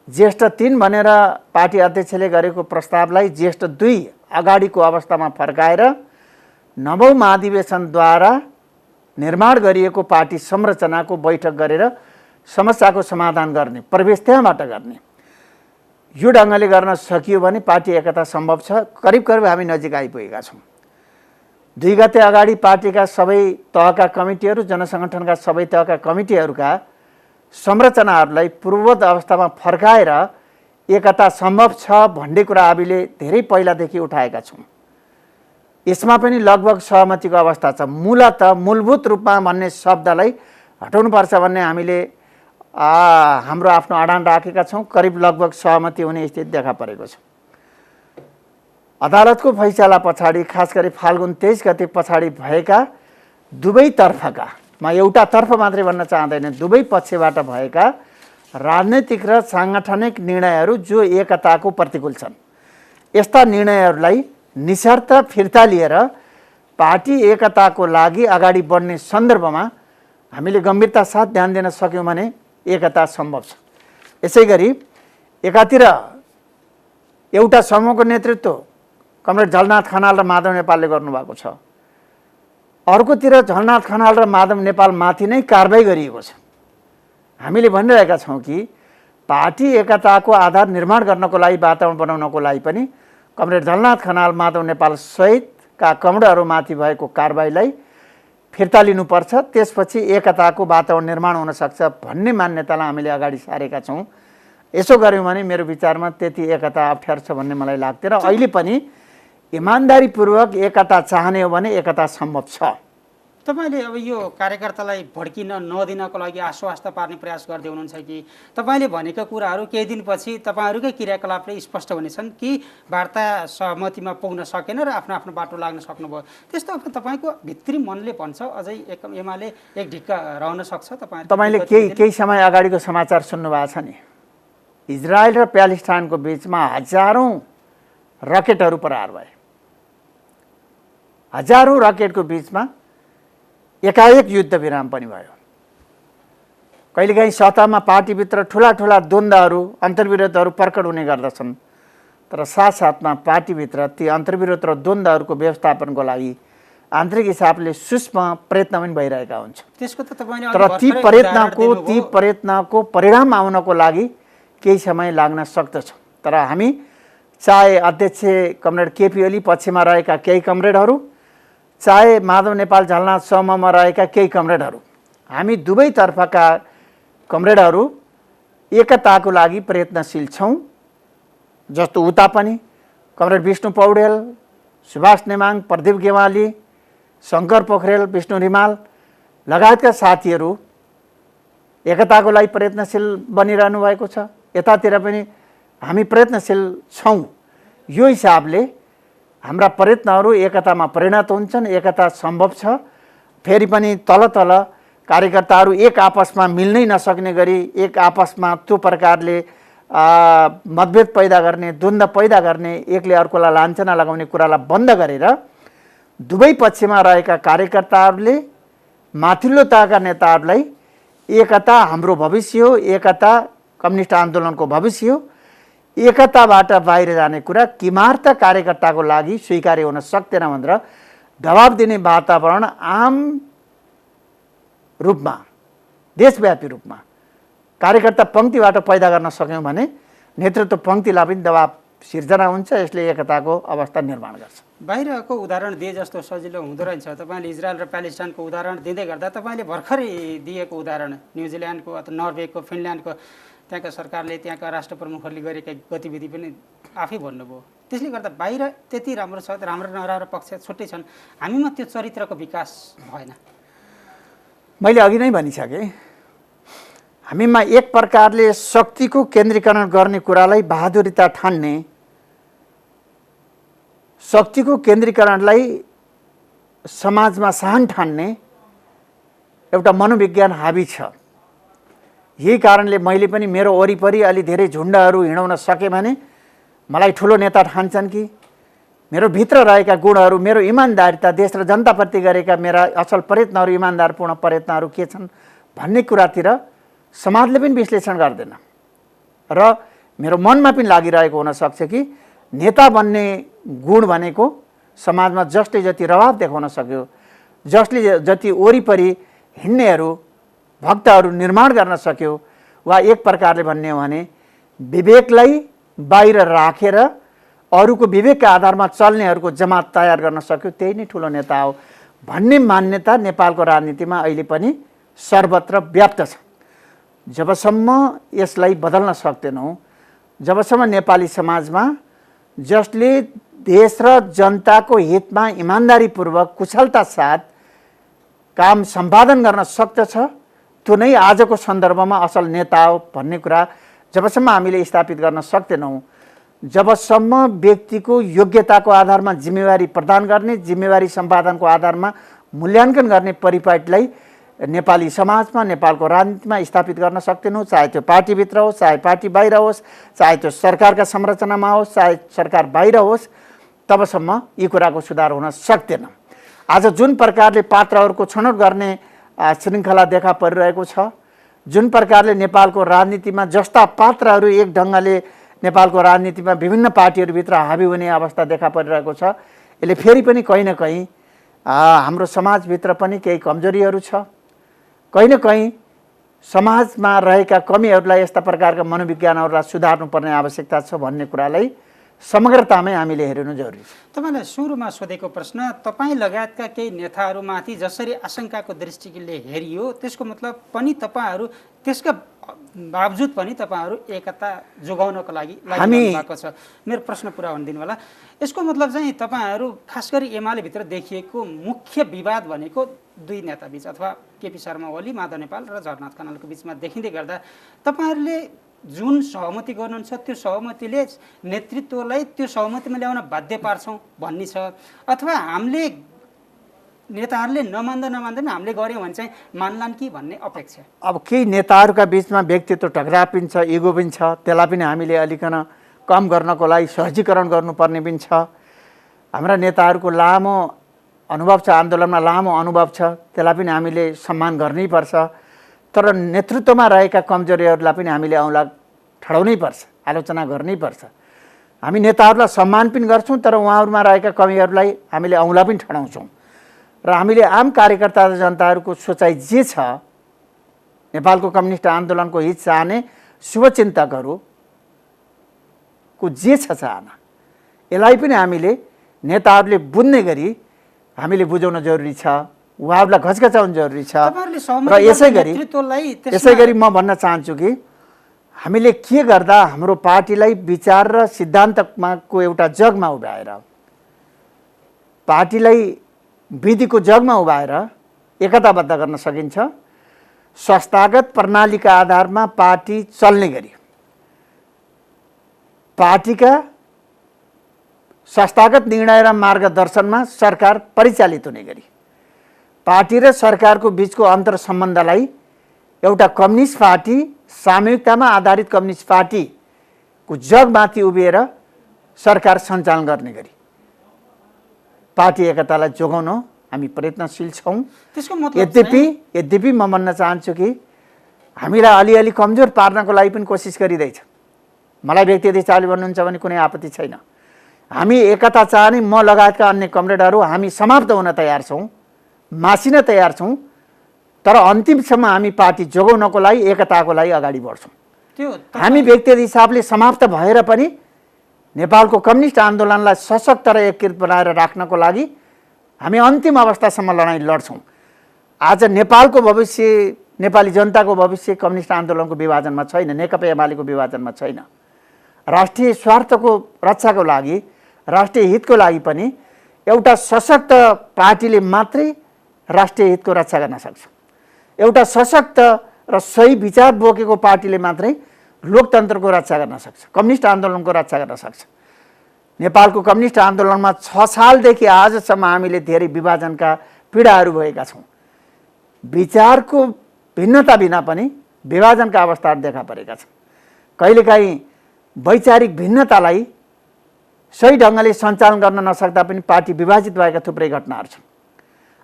ज्येष्ठ 3 भनेर पार्टी अध्यक्षले गरेको प्रस्तावलाई ज्येष्ठ 2 अगाडिको अवस्थामा फर्काएर 9औं महाधिवेशनद्वारा निर्माण गरिएको पार्टी संरचनाको बैठक गरेर समस्याको समाधान गर्ने, प्रवेश त्यहाँबाट गर्ने, यो ढङ्गले गर्न सकियो भने पार्टी एकता सम्भव छ। करिब करिब हामी नजिक आइपुगेका छौँ। 2 गते अगाडि पार्टीका सबै तहका कमिटीहरू, जनसङ्गठनका सबै तहका कमिटीहरूका संरचनाहरूलाई पूर्ववत अवस्थामा फर्काएर एकता सम्भव छ भन्ने कुरा हामीले धेरै पहिलादेखि उठाएका छौँ। यसमा पनि लगभग सहमतिको अवस्था छ। मूलभूत रूपमा भन्ने शब्दलाई हटाउनुपर्छ भन्ने हामीले हाम्रो आफ्नो अडान राखेका छौँ। करिब लगभग सहमति हुने स्थिति देखा परेको छ। अदालतको फैसला पछाडि, खास गरी फाल्गुन 23 गते पछाडि भएका दुवैतर्फका, म एउटा तर्फ मात्रै भन्न चाहँदैन, दुवै पक्षबाट भएका राजनैतिक र साङ्गठनिक निर्णयहरू जो एकताको प्रतिकूल छन्, यस्ता निर्णयहरूलाई निशर्त फिर्ता लिएर पार्टी एकताको लागि अगाडि बढ्ने सन्दर्भमा हामीले गम्भीरता साथ ध्यान दिन सक्यौँ भने एकता सम्भव छ। यसै गरी एकातिर एउटा समूहको नेतृत्व कमरेड झलनाथ खनाल र माधव नेपालले गर्नुभएको छ, अर्कोतिर झलनाथ खनाल र माधव नेपालमाथि नै कारबाही गरिएको छ। हामीले भनिरहेका छौँ कि पार्टी एकताको आधार निर्माण गर्नको लागि, वातावरण बनाउनको लागि पनि कमरेड झलनाथ खनाल, माधव नेपाल सहितका कमरेडहरूमाथि भएको कारबाहीलाई फिर्ता लिनुपर्छ। त्यसपछि एकताको वातावरण निर्माण हुन सक्छ भन्ने मान्यतालाई हामीले अगाडि सारेका छौँ। यसो गऱ्यौँ भने मेरो विचारमा त्यति एकता अप्ठ्यारो छ भन्ने मलाई लाग्दैन। अहिले पनि इमान्दारीपूर्वक एकता चाहने हो भने एकता सम्भव छ। तपाईँले अब यो कार्यकर्तालाई भड्किन नदिनको लागि आश्वस्त पार्ने प्रयास गर्दै हुनुहुन्छ कि तपाईँले भनेका कुराहरू केही दिनपछि तपाईँहरूकै क्रियाकलापले स्पष्ट हुनेछन् कि वार्ता सहमतिमा पुग्न सकेन र आफ्नो आफ्नो बाटो लाग्न सक्नुभयो? त्यस्तो तपाईँको भित्री मनले भन्छ अझै एमाले एक ढिक्का रहन सक्छ? तपाईँले केही समय अगाडिको समाचार सुन्नुभएको छ नि, इजरायल र प्यालेस्टाइनको बिचमा हजारौँ रकेटहरू प्रहार भए। हजारौँ रकेटको बिचमा एकाएक युद्ध विराम पनि भयो। कहिलेकाहीँ सतहमा पार्टीभित्र ठुला ठुला द्वन्द्वहरू, अन्तर्विरोधहरू प्रकट हुने गर्दछन्, तर साथसाथमा पार्टीभित्र ती अन्तर्विरोध र द्वन्द्वहरूको व्यवस्थापनको लागि आन्तरिक हिसाबले सूक्ष्म प्रयत्न पनि भइरहेका हुन्छ। त्यसको त तपाईँले तर ती प्रयत्नको परिणाम आउनको लागि केही समय लाग्न सक्दछ। तर हामी चाहे अध्यक्ष कमरेड केपी ओली पक्षमा रहेका केही कमरेडहरू, चाहे माधव नेपाल झलनाथ समूहमा रहेका केही कमरेडहरू, हामी दुवैतर्फका कमरेडहरू एकताको लागि प्रयत्नशील छौँ। जस्तो उता पनि कमरेड विष्णु पौडेल, सुभाष नेमाङ, प्रदीप गेवाली, शङ्कर पोखरेल, विष्णु रिमाल लगायतका साथीहरू एकताको लागि प्रयत्नशील बनिरहनु भएको छ। यतातिर पनि हामी प्रयत्नशील छौँ। यो हिसाबले हाम्रा प्रयत्नहरू एकतामा परिणत हुन्छन्, एकता सम्भव छ। फेरि पनि तल कार्यकर्ताहरू एक आपसमा मिल्नै नसक्ने गरी एक आपसमा त्यो प्रकारले मतभेद पैदा गर्ने, द्वन्द्व पैदा गर्ने, एकले अर्कोलाई लाञ्छना लगाउने कुरालाई बन्द गरेर दुवै पक्षमा रहेका कार्यकर्ताहरूले, माथिल्लो तहका नेताहरूलाई एकता हाम्रो भविष्य हो, एकता कम्युनिस्ट आन्दोलनको भविष्य हो, एकताबाट बाहिर जाने कुरा किमार्थ कार्यकर्ताको लागि स्वीकार्य हुन सक्दैन भनेर दबाब दिने वातावरण आम रूपमा, देशव्यापी रूपमा कार्यकर्ता पङ्क्तिबाट पैदा गर्न सक्यौँ भने नेतृत्व पङ्क्तिलाई पनि दबाब सिर्जना हुन्छ। यसले एकताको अवस्था निर्माण गर्छ। बाहिरको उदाहरण दिए जस्तो सजिलो हुँदो रहेछ। तपाईँले इजरायल र प्यालेस्टाइनको उदाहरण दिँदै गर्दा तपाईँले भर्खरै दिएको उदाहरण न्युजिल्यान्डको अथवा नर्वेको, फिनल्यान्डको, त्यहाँका सरकारले, त्यहाँका राष्ट्र प्रमुखहरूले गरेका गतिविधि पनि आफै भन्नुभयो। त्यसले गर्दा बाहिर त्यति राम्रो छ, राम्रो नराम्रो पक्ष छुट्टै छन्, हामीमा त्यो चरित्रको विकास भएन। मैले अघि नै भनिसकेँ, हामीमा एक प्रकारले शक्तिको केन्द्रीकरण गर्ने कुरालाई बहादुरिता ठान्ने, शक्तिको केन्द्रीकरणलाई समाजमा सहन ठान्ने एउटा मनोविज्ञान हावी छ। यही कारणले मैले पनि मेरो वरिपरि अलि धेरै झुन्डहरू हिँडाउन सकेँ भने मलाई ठुलो नेता ठान्छन् कि मेरो भित्र रहेका गुणहरू, मेरो इमान्दारिता, देश र जनताप्रति गरेका मेरा असल प्रयत्नहरू, इमान्दारपूर्ण प्रयत्नहरू के छन् भन्ने कुरातिर समाजले पनि विश्लेषण गर्दैन र मेरो मनमा पनि लागिरहेको हुनसक्छ कि नेता बन्ने गुण भनेको समाजमा जसले जति रवाब देखाउन सक्यो, जसले जति वरिपरि हिँड्नेहरू, भक्तहरू निर्माण गर्न सक्यो, वा एक प्रकारले भन्ने हो भने विवेकलाई बाहिर राखेर अरूको विवेकका आधारमा चल्नेहरूको जमात तयार गर्न सक्यो त्यही नै ठुलो नेता हो भन्ने मान्यता नेपालको राजनीतिमा अहिले पनि सर्वत्र व्याप्त छ। जबसम्म यसलाई बदल्न सक्दैनौँ, जबसम्म नेपाली समाजमा जसले देश र जनताको हितमा इमान्दारीपूर्वक कुशलता साथ काम सम्पादन गर्न सक्दछ त्यो नै आजको सन्दर्भमा असल नेता हो भन्ने कुरा जबसम्म हामीले स्थापित गर्न सक्दैनौँ, जबसम्म व्यक्तिको योग्यताको आधारमा जिम्मेवारी प्रदान गर्ने, जिम्मेवारी सम्पादनको आधारमा मूल्याङ्कन गर्ने परिपाटीलाई नेपाली समाजमा, नेपालको राजनीतिमा स्थापित गर्न सक्दैनौँ, चाहे त्यो पार्टीभित्र होस्, चाहे पार्टी बाहिर होस्, चाहे त्यो सरकारका संरचनामा होस्, चाहे सरकार बाहिर होस्, तबसम्म यी कुराको सुधार हुन सक्दैन। आज जुन प्रकारले पात्रहरूको छनौट गर्ने श्रृङ्खला देखा परिरहेको छ, जुन प्रकारले नेपालको राजनीतिमा जस्ता पात्रहरू एक ढङ्गले नेपालको राजनीतिमा विभिन्न पार्टीहरूभित्र हाबी हुने अवस्था देखा परिरहेको छ, यसले फेरि पनि कहीँ न कहीँ हाम्रो समाजभित्र पनि केही कमजोरीहरू छ। कहीँ न कहीँ समाजमा रहेका कमीहरूलाई, यस्ता प्रकारका मनोविज्ञानहरूलाई सुधार्नुपर्ने आवश्यकता छ भन्ने कुरालाई समग्रतामै हामीले हेर्नु जरुरी छ। तपाईँलाई सुरुमा सोधेको प्रश्न, तपाईँ लगायतका केही नेताहरूमाथि जसरी आशंकाको दृष्टिले हेरियो त्यसको मतलब पनि तपाईँहरू त्यसका बावजुद पनि तपाईँहरू एकता जोगाउनको लागि भएको छ। मेरो प्रश्न पुरा हुन दिनु होला। यसको मतलब चाहिँ तपाईँहरू खास गरी एमाले भित्र देखिएको मुख्य विवाद भनेको दुई नेताबीच अथवा केपी शर्मा ओली, माधव नेपाल र झरनाथ खनालको बिचमा देखिँदै गर्दा तपाईँहरूले जुन सहमति गर्नुहुन्छ त्यो सहमतिले नेतृत्वलाई त्यो सहमतिमा ल्याउन बाध्य पार्छौँ भन्ने छ, अथवा हामीले नेताहरूले नमान्दैन हामीले गऱ्यौँ भने चाहिँ मान्लान् कि भन्ने अपेक्षा? अब केही नेताहरूका बिचमा व्यक्तित्व टकराव पनि छ, इगो पनि छ, त्यसलाई पनि हामीले अलिकन कम गर्नको लागि सहजीकरण गर्नुपर्ने पनि छ। हाम्रा नेताहरूको लामो अनुभव छ, आन्दोलनमा लामो अनुभव छ, त्यसलाई पनि हामीले सम्मान गर्नैपर्छ। तर नेतृत्वमा रहेका कमजोरीहरूलाई पनि हामीले औँला ठडाउनै पर्छ, आलोचना गर्नैपर्छ। हामी नेताहरूलाई सम्मान पनि गर्छौँ, तर उहाँहरूमा रहेका कमीहरूलाई हामीले औँला पनि ठडाउँछौँ। र हामीले आम कार्यकर्ता र जनताहरूको सोचाइ जे छ, नेपालको कम्युनिस्ट आन्दोलनको हित चाहने शुभचिन्तकहरूको जे छ चाहना, यसलाई पनि हामीले नेताहरूले बुझ्ने गरी हामीले बुझाउन जरुरी छ, उहाँहरूलाई घचघचाउनु जरुरी छ। र यसै गरी म भन्न चाहन्छु कि हामीले के गर्दा हाम्रो पार्टीलाई विचार र सिद्धान्तको एउटा जगमा उभ्याएर, पार्टीलाई विधिको जगमा उभ्याएर एकताबद्ध गर्न सकिन्छ। संस्थागत प्रणालीका आधारमा पार्टी चल्ने गरी, पार्टीका संस्थागत निर्णय र मार्गदर्शनमा सरकार परिचालित हुने गरी, पार्टी र सरकारको बीचको अन्तर सम्बन्धलाई एउटा कम्युनिस्ट पार्टी, सामूहिकतामा आधारित कम्युनिस्ट पार्टीको जगमाथि उभिएर सरकार सञ्चालन गर्ने गरी पार्टी एकतालाई जोगाउन हामी प्रयत्नशील छौँ। त्यसको मतलब यद्यपि म भन्न चाहन्छु कि हामीलाई अलिअलि कमजोर पार्नको लागि पनि कोसिस गरिँदैछ। मलाई व्यक्तिगत हिसाबले भन्नुहुन्छ भने कुनै आपत्ति छैन। हामी एकता चाहने म लगायतका अन्य कमरेडहरू हामी समाप्त हुन तयार छौँ, मासिन तयार छौँ, तर अन्तिमसम्म हामी पार्टी जोगाउनको लागि, एकताको लागि अगाडि बढ्छौँ। हामी व्यक्तिगत हिसाबले समाप्त भएर पनि नेपालको कम्युनिस्ट आन्दोलनलाई सशक्त र एकीकृत बनाएर राख्नको लागि हामी अन्तिम अवस्थासम्म लडाइँ लड्छौँ। आज नेपालको भविष्य, नेपाली जनताको भविष्य कम्युनिस्ट आन्दोलनको विभाजनमा छैन, नेकपा एमालेको विभाजनमा छैन। राष्ट्रिय स्वार्थको रक्षाको लागि, राष्ट्रिय हितको लागि पनि एउटा सशक्त पार्टीले मात्रै राष्ट्रिय हितको रक्षा गर्न सक्छ। एउटा सशक्त र सही विचार बोकेको पार्टीले मात्रै लोकतन्त्रको रक्षा गर्न सक्छ, कम्युनिस्ट आन्दोलनको रक्षा गर्न सक्छ। नेपालको कम्युनिस्ट आन्दोलनमा 6 सालदेखि आजसम्म हामीले धेरै विभाजनका पीडाहरू भएका छौँ। विचारको भिन्नता बिना पनि विभाजनका अवस्थाहरू देखा परेका छन्। कहिलेकाहीँ वैचारिक भिन्नतालाई सही ढङ्गले सञ्चालन गर्न नसक्दा पनि पार्टी विभाजित भएका थुप्रै घटनाहरू छन्।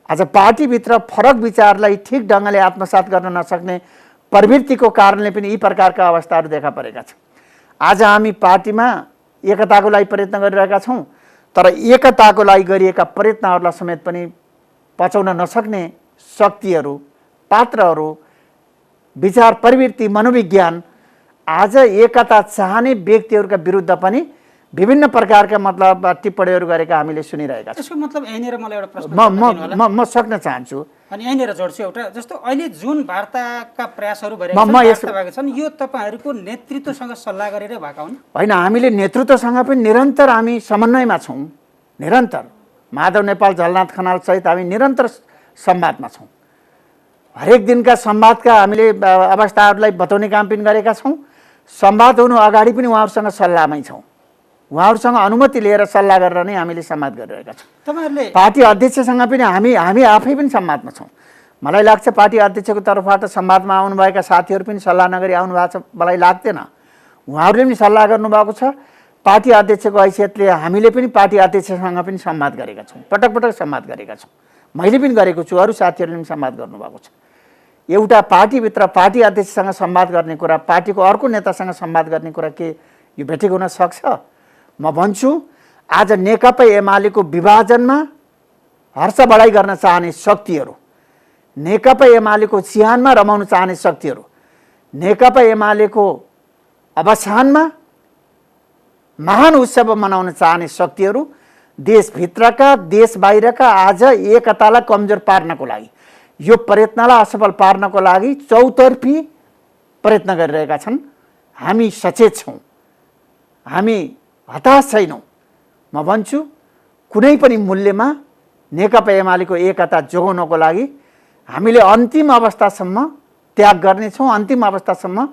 आज पार्टीभित्र फरक विचारलाई ठिक ढङ्गले आत्मसात गर्न नसक्ने प्रवृत्तिको कारणले पनि यी प्रकारका अवस्थाहरू देखा परेका छन्। आज हामी पार्टीमा एकताको लागि प्रयत्न गरिरहेका छौँ, तर एकताको लागि गरिएका प्रयत्नहरूलाई समेत पनि पचाउन नसक्ने शक्तिहरू, पात्रहरू, विचार प्रवृत्ति, मनोविज्ञान आज एकता चाहने व्यक्तिहरूका विरुद्ध पनि विभिन्न प्रकारका मतलब टिप्पणीहरू गरेका हामीले सुनिरहेका छौँ। त्यसको मतलब यहीँनिर मलाई एउटा प्रश्न म सक्न चाहन्छु। अनि यहीँनिर जोड्छु एउटा, जस्तो अहिले जुन वार्ताका प्रयासहरू भइरहेका छन् यो तपाईँहरूको नेतृत्वसँग सल्लाह गरेर भएका हुन्? होइन, हामीले नेतृत्वसँग पनि निरन्तर हामी समन्वयमा छौँ। निरन्तर माधव नेपाल, झलनाथ खनाल सहित हामी निरन्तर संवादमा छौँ। हरेक दिनका संवादका हामीले अवस्थाहरूलाई बताउने काम पनि गरेका छौँ। संवाद हुनु अगाडि पनि उहाँहरूसँग सल्लाहमै छौँ। उहाँहरूसँग अनुमति लिएर सल्लाह गरेर नै हामीले संवाद गरिरहेका छौँ। तपाईँहरूले पार्टी अध्यक्षसँग पनि हामी आफै पनि संवादमा छौँ। मलाई लाग्छ पार्टी अध्यक्षको तर्फबाट संवादमा आउनुभएका साथीहरू पनि सल्लाह नगरी आउनु भएको छ मलाई लाग्दैन। उहाँहरूले पनि सल्लाह गर्नुभएको छ। पार्टी अध्यक्षको हैसियतले हामीले पनि पार्टी अध्यक्षसँग पनि संवाद गरेका छौँ। पटक पटक संवाद गरेका छौँ। मैले पनि गरेको छु, अरू साथीहरूले पनि संवाद गर्नुभएको छ। एउटा पार्टीभित्र पार्टी अध्यक्षसँग संवाद गर्ने कुरा, पार्टीको अर्को नेतासँग संवाद गर्ने कुरा के यो भेटेको हुन सक्छ? म भन्छु आज नेकपा एमालेको विभाजनमा हर्ष बढाइ गर्न चाहने शक्तिहरू, नेकपा एमालेको चिहानमा रमाउन चाहने शक्तिहरू, नेकपा एमालेको अवसानमा महान उत्सव मनाउन चाहने शक्तिहरू देशभित्रका देश बाहिरका आज एकतालाई कमजोर पार्नको लागि, यो प्रयत्नलाई असफल पार्नको लागि चौतर्फी प्रयत्न गरिरहेका छन्। हामी सचेत छौँ, हामी हताश छैनौँ। म भन्छु कुनै पनि मूल्यमा नेकपा एमालेको एकता जोगाउनको लागि हामीले अन्तिम अवस्थासम्म त्याग गर्नेछौँ, अन्तिम अवस्थासम्म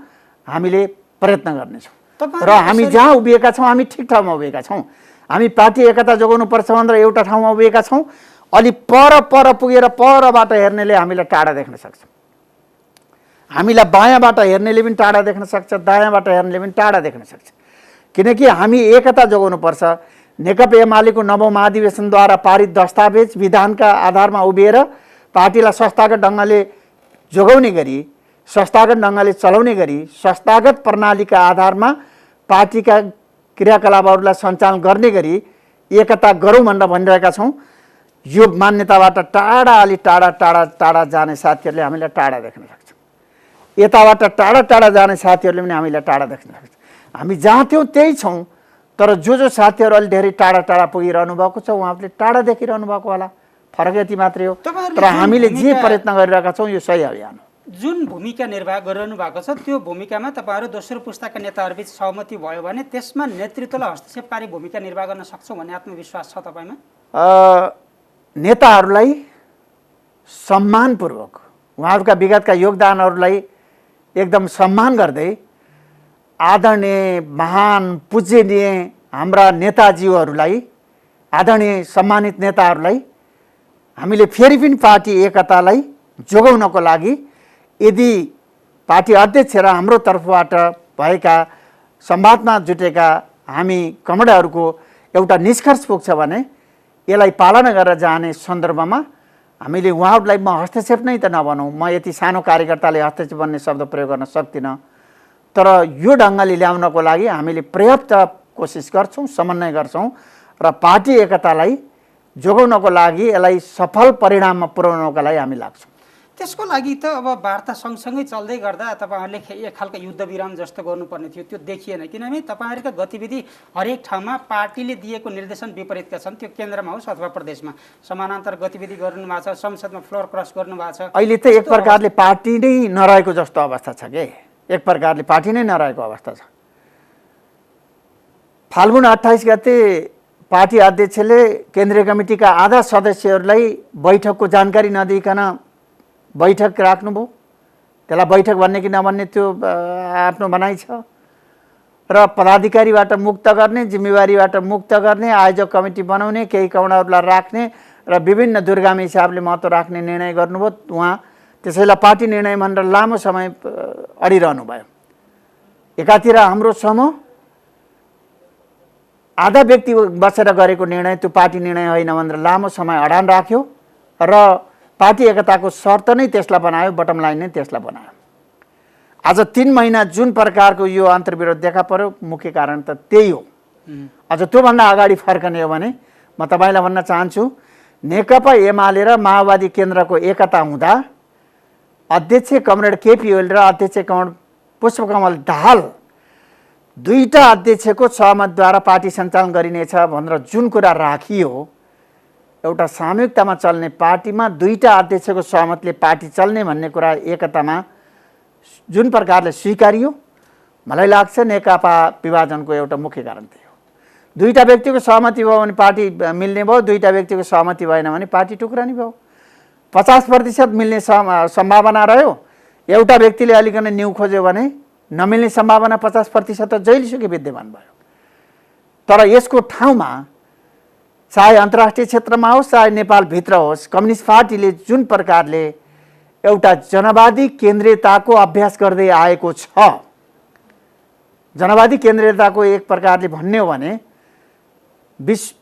हामीले प्रयत्न गर्नेछौँ। र हामी जहाँ उभिएका छौँ हामी ठिक ठाउँमा उभिएका छौँ। हामी पार्टी एकता जोगाउनुपर्छ भनेर एउटा ठाउँमा उभिएका छौँ। अलि पर पुगेर परबाट हेर्नेले हामीलाई टाढा देख्न सक्छ। हामीलाई बायाँबाट हेर्नेले पनि टाढा देख्न सक्छ, दायाँबाट हेर्नेले पनि टाढा देख्न सक्छ। किनकि हामी एकता जोगाउनुपर्छ। नेकपा एमालेको 9औं महाधिवेशनद्वारा पारित दस्तावेज विधानका आधारमा उभिएर पार्टीलाई संस्थागत ढङ्गले जोगाउने गरी, संस्थागत ढङ्गले चलाउने गरी, संस्थागत प्रणालीका आधारमा पार्टीका क्रियाकलापहरूलाई सञ्चालन गर्ने गरी एकता गरौँ भनेर भनिरहेका छौँ। यो मान्यताबाट टाढा अलि टाढा जाने साथीहरूले हामीलाई टाढा देख्न सक्छ। यताबाट टाढा जाने साथीहरूले पनि हामीलाई टाढा देख्न सक्छ। हामी जहाँ थियौँ त्यही छौँ। तर जो साथीहरू अलि धेरै टाढा पुगिरहनु भएको छ उहाँहरूले टाढा देखिरहनु भएको होला, फरक यति मात्रै हो। तर हामीले जे प्रयत्न गरिरहेका छौँ यो सही अभियान हो। जुन भूमिका निर्वाह गरिरहनु भएको छ त्यो भूमिकामा तपाईँहरू दोस्रो पुस्ताका नेताहरूबिच सहमति भयो भने त्यसमा नेतृत्वलाई हस्तक्षेपकारी भूमिका निर्वाह गर्न सक्छौँ भन्ने आत्मविश्वास छ तपाईँमा? नेताहरूलाई सम्मानपूर्वक उहाँहरूका विगतका योगदानहरूलाई एकदम सम्मान गर्दै आदरणीय महान पूजनीय हाम्रा नेताजीहरूलाई, आदरणीय सम्मानित नेताहरूलाई हामीले फेरि पनि पार्टी एकतालाई जोगाउनको लागि यदि पार्टी अध्यक्ष र हाम्रो तर्फबाट भएका संवादमा जुटेका हामी कमरेडहरूको एउटा निष्कर्ष पुग्छ भने यसलाई पालना गरेर जाने सन्दर्भमा हामीले उहाँहरूलाई म हस्तक्षेप नै त नभनौँ, म यति सानो कार्यकर्ताले हस्तक्षेप भन्ने शब्द प्रयोग गर्न सक्दिनँ। तर यो ढङ्गले ल्याउनको लागि हामीले पर्याप्त कोसिस गर्छौँ, समन्वय गर्छौँ र पार्टी एकतालाई जोगाउनको लागि यसलाई सफल परिणाममा पुर्याउनको लागि हामी लाग्छौँ। त्यसको लागि त अब वार्ता सँगसँगै चल्दै गर्दा तपाईँहरूले एक खालको युद्ध विराम जस्तो गर्नुपर्ने थियो, त्यो देखिएन। किनभने तपाईँहरूका गतिविधि हरेक ठाउँमा पार्टीले दिएको निर्देशन विपरीतका छन्। त्यो केन्द्रमा होस् अथवा प्रदेशमा समानान्तर गतिविधि गर्नु भएको छ, संसदमा फ्लोर क्रस गर्नु भएको छ। अहिले त एक प्रकारले पार्टी नै नरहेको जस्तो अवस्था छ के, एक प्रकारले पार्टी नै नरहेको अवस्था छ। फाल्गुन 28 गते पार्टी अध्यक्षले केन्द्रीय कमिटीका आधा सदस्यहरूलाई बैठकको जानकारी नदिइकन बैठक राख्नुभयो। त्यसलाई बैठक भन्ने कि नभन्ने त्यो आफ्नो भनाइ छ। र पदाधिकारीबाट मुक्त गर्ने, जिम्मेवारीबाट मुक्त गर्ने, आयोजक कमिटी बनाउने, केही कमरेडहरूलाई राख्ने र विभिन्न दूरगामी हिसाबले महत्त्व राख्ने निर्णय गर्नुभयो। उहाँ त्यसैलाई पार्टी निर्णय भनेर लामो समय अडिरहनु भयो। एकातिर हाम्रो समूह आधा व्यक्ति बसेर गरेको निर्णय त्यो पार्टी निर्णय होइन भनेर लामो समय अडान राख्यो र पार्टी एकताको शर्त नै त्यसलाई बनायो, बटम लाइन नै त्यसलाई बनायो। आज 3 महिना जुन प्रकारको यो अन्तर्विरोध देखा पर्यो मुख्य कारण त त्यही हो। अझ त्योभन्दा अगाडि फर्कने हो भने म तपाईँलाई भन्न चाहन्छु नेकपा एमाले र माओवादी केन्द्रको एकता हुँदा अध्यक्ष कमरेड केपी ओली र अध्यक्ष कमरेड पुष्पकमल दाहाल दुईटा अध्यक्षको सहमतद्वारा पार्टी सञ्चालन गरिनेछ भनेर जुन कुरा राखियो, एउटा सामूहिकतामा चल्ने पार्टीमा दुईटा अध्यक्षको सहमतले पार्टी चल्ने भन्ने कुरा एकतामा जुन प्रकारले स्वीकारियो, मलाई लाग्छ नेकपा विभाजनको एउटा मुख्य कारण थियो। दुईटा व्यक्तिको सहमति भयो भने पार्टी मिल्ने भयो, दुईटा व्यक्तिको सहमति भएन भने पार्टी टुक्रानी भयो। 50% मिल्ने सम्भावना रह्यो, एउटा व्यक्तिले अलिकन न्यु खोज्यो भने नमिल्ने सम्भावना 50% त जहिलेसुकै विद्यमान भयो। तर यसको ठाउँमा चाहे अन्तर्राष्ट्रिय क्षेत्रमा होस् चाहे नेपालभित्र होस्, कम्युनिस्ट पार्टीले जुन प्रकारले एउटा जनवादी केन्द्रीयताको अभ्यास गर्दै आएको छ, जनवादी केन्द्रीयताको एक प्रकारले भन्ने हो भने विश्व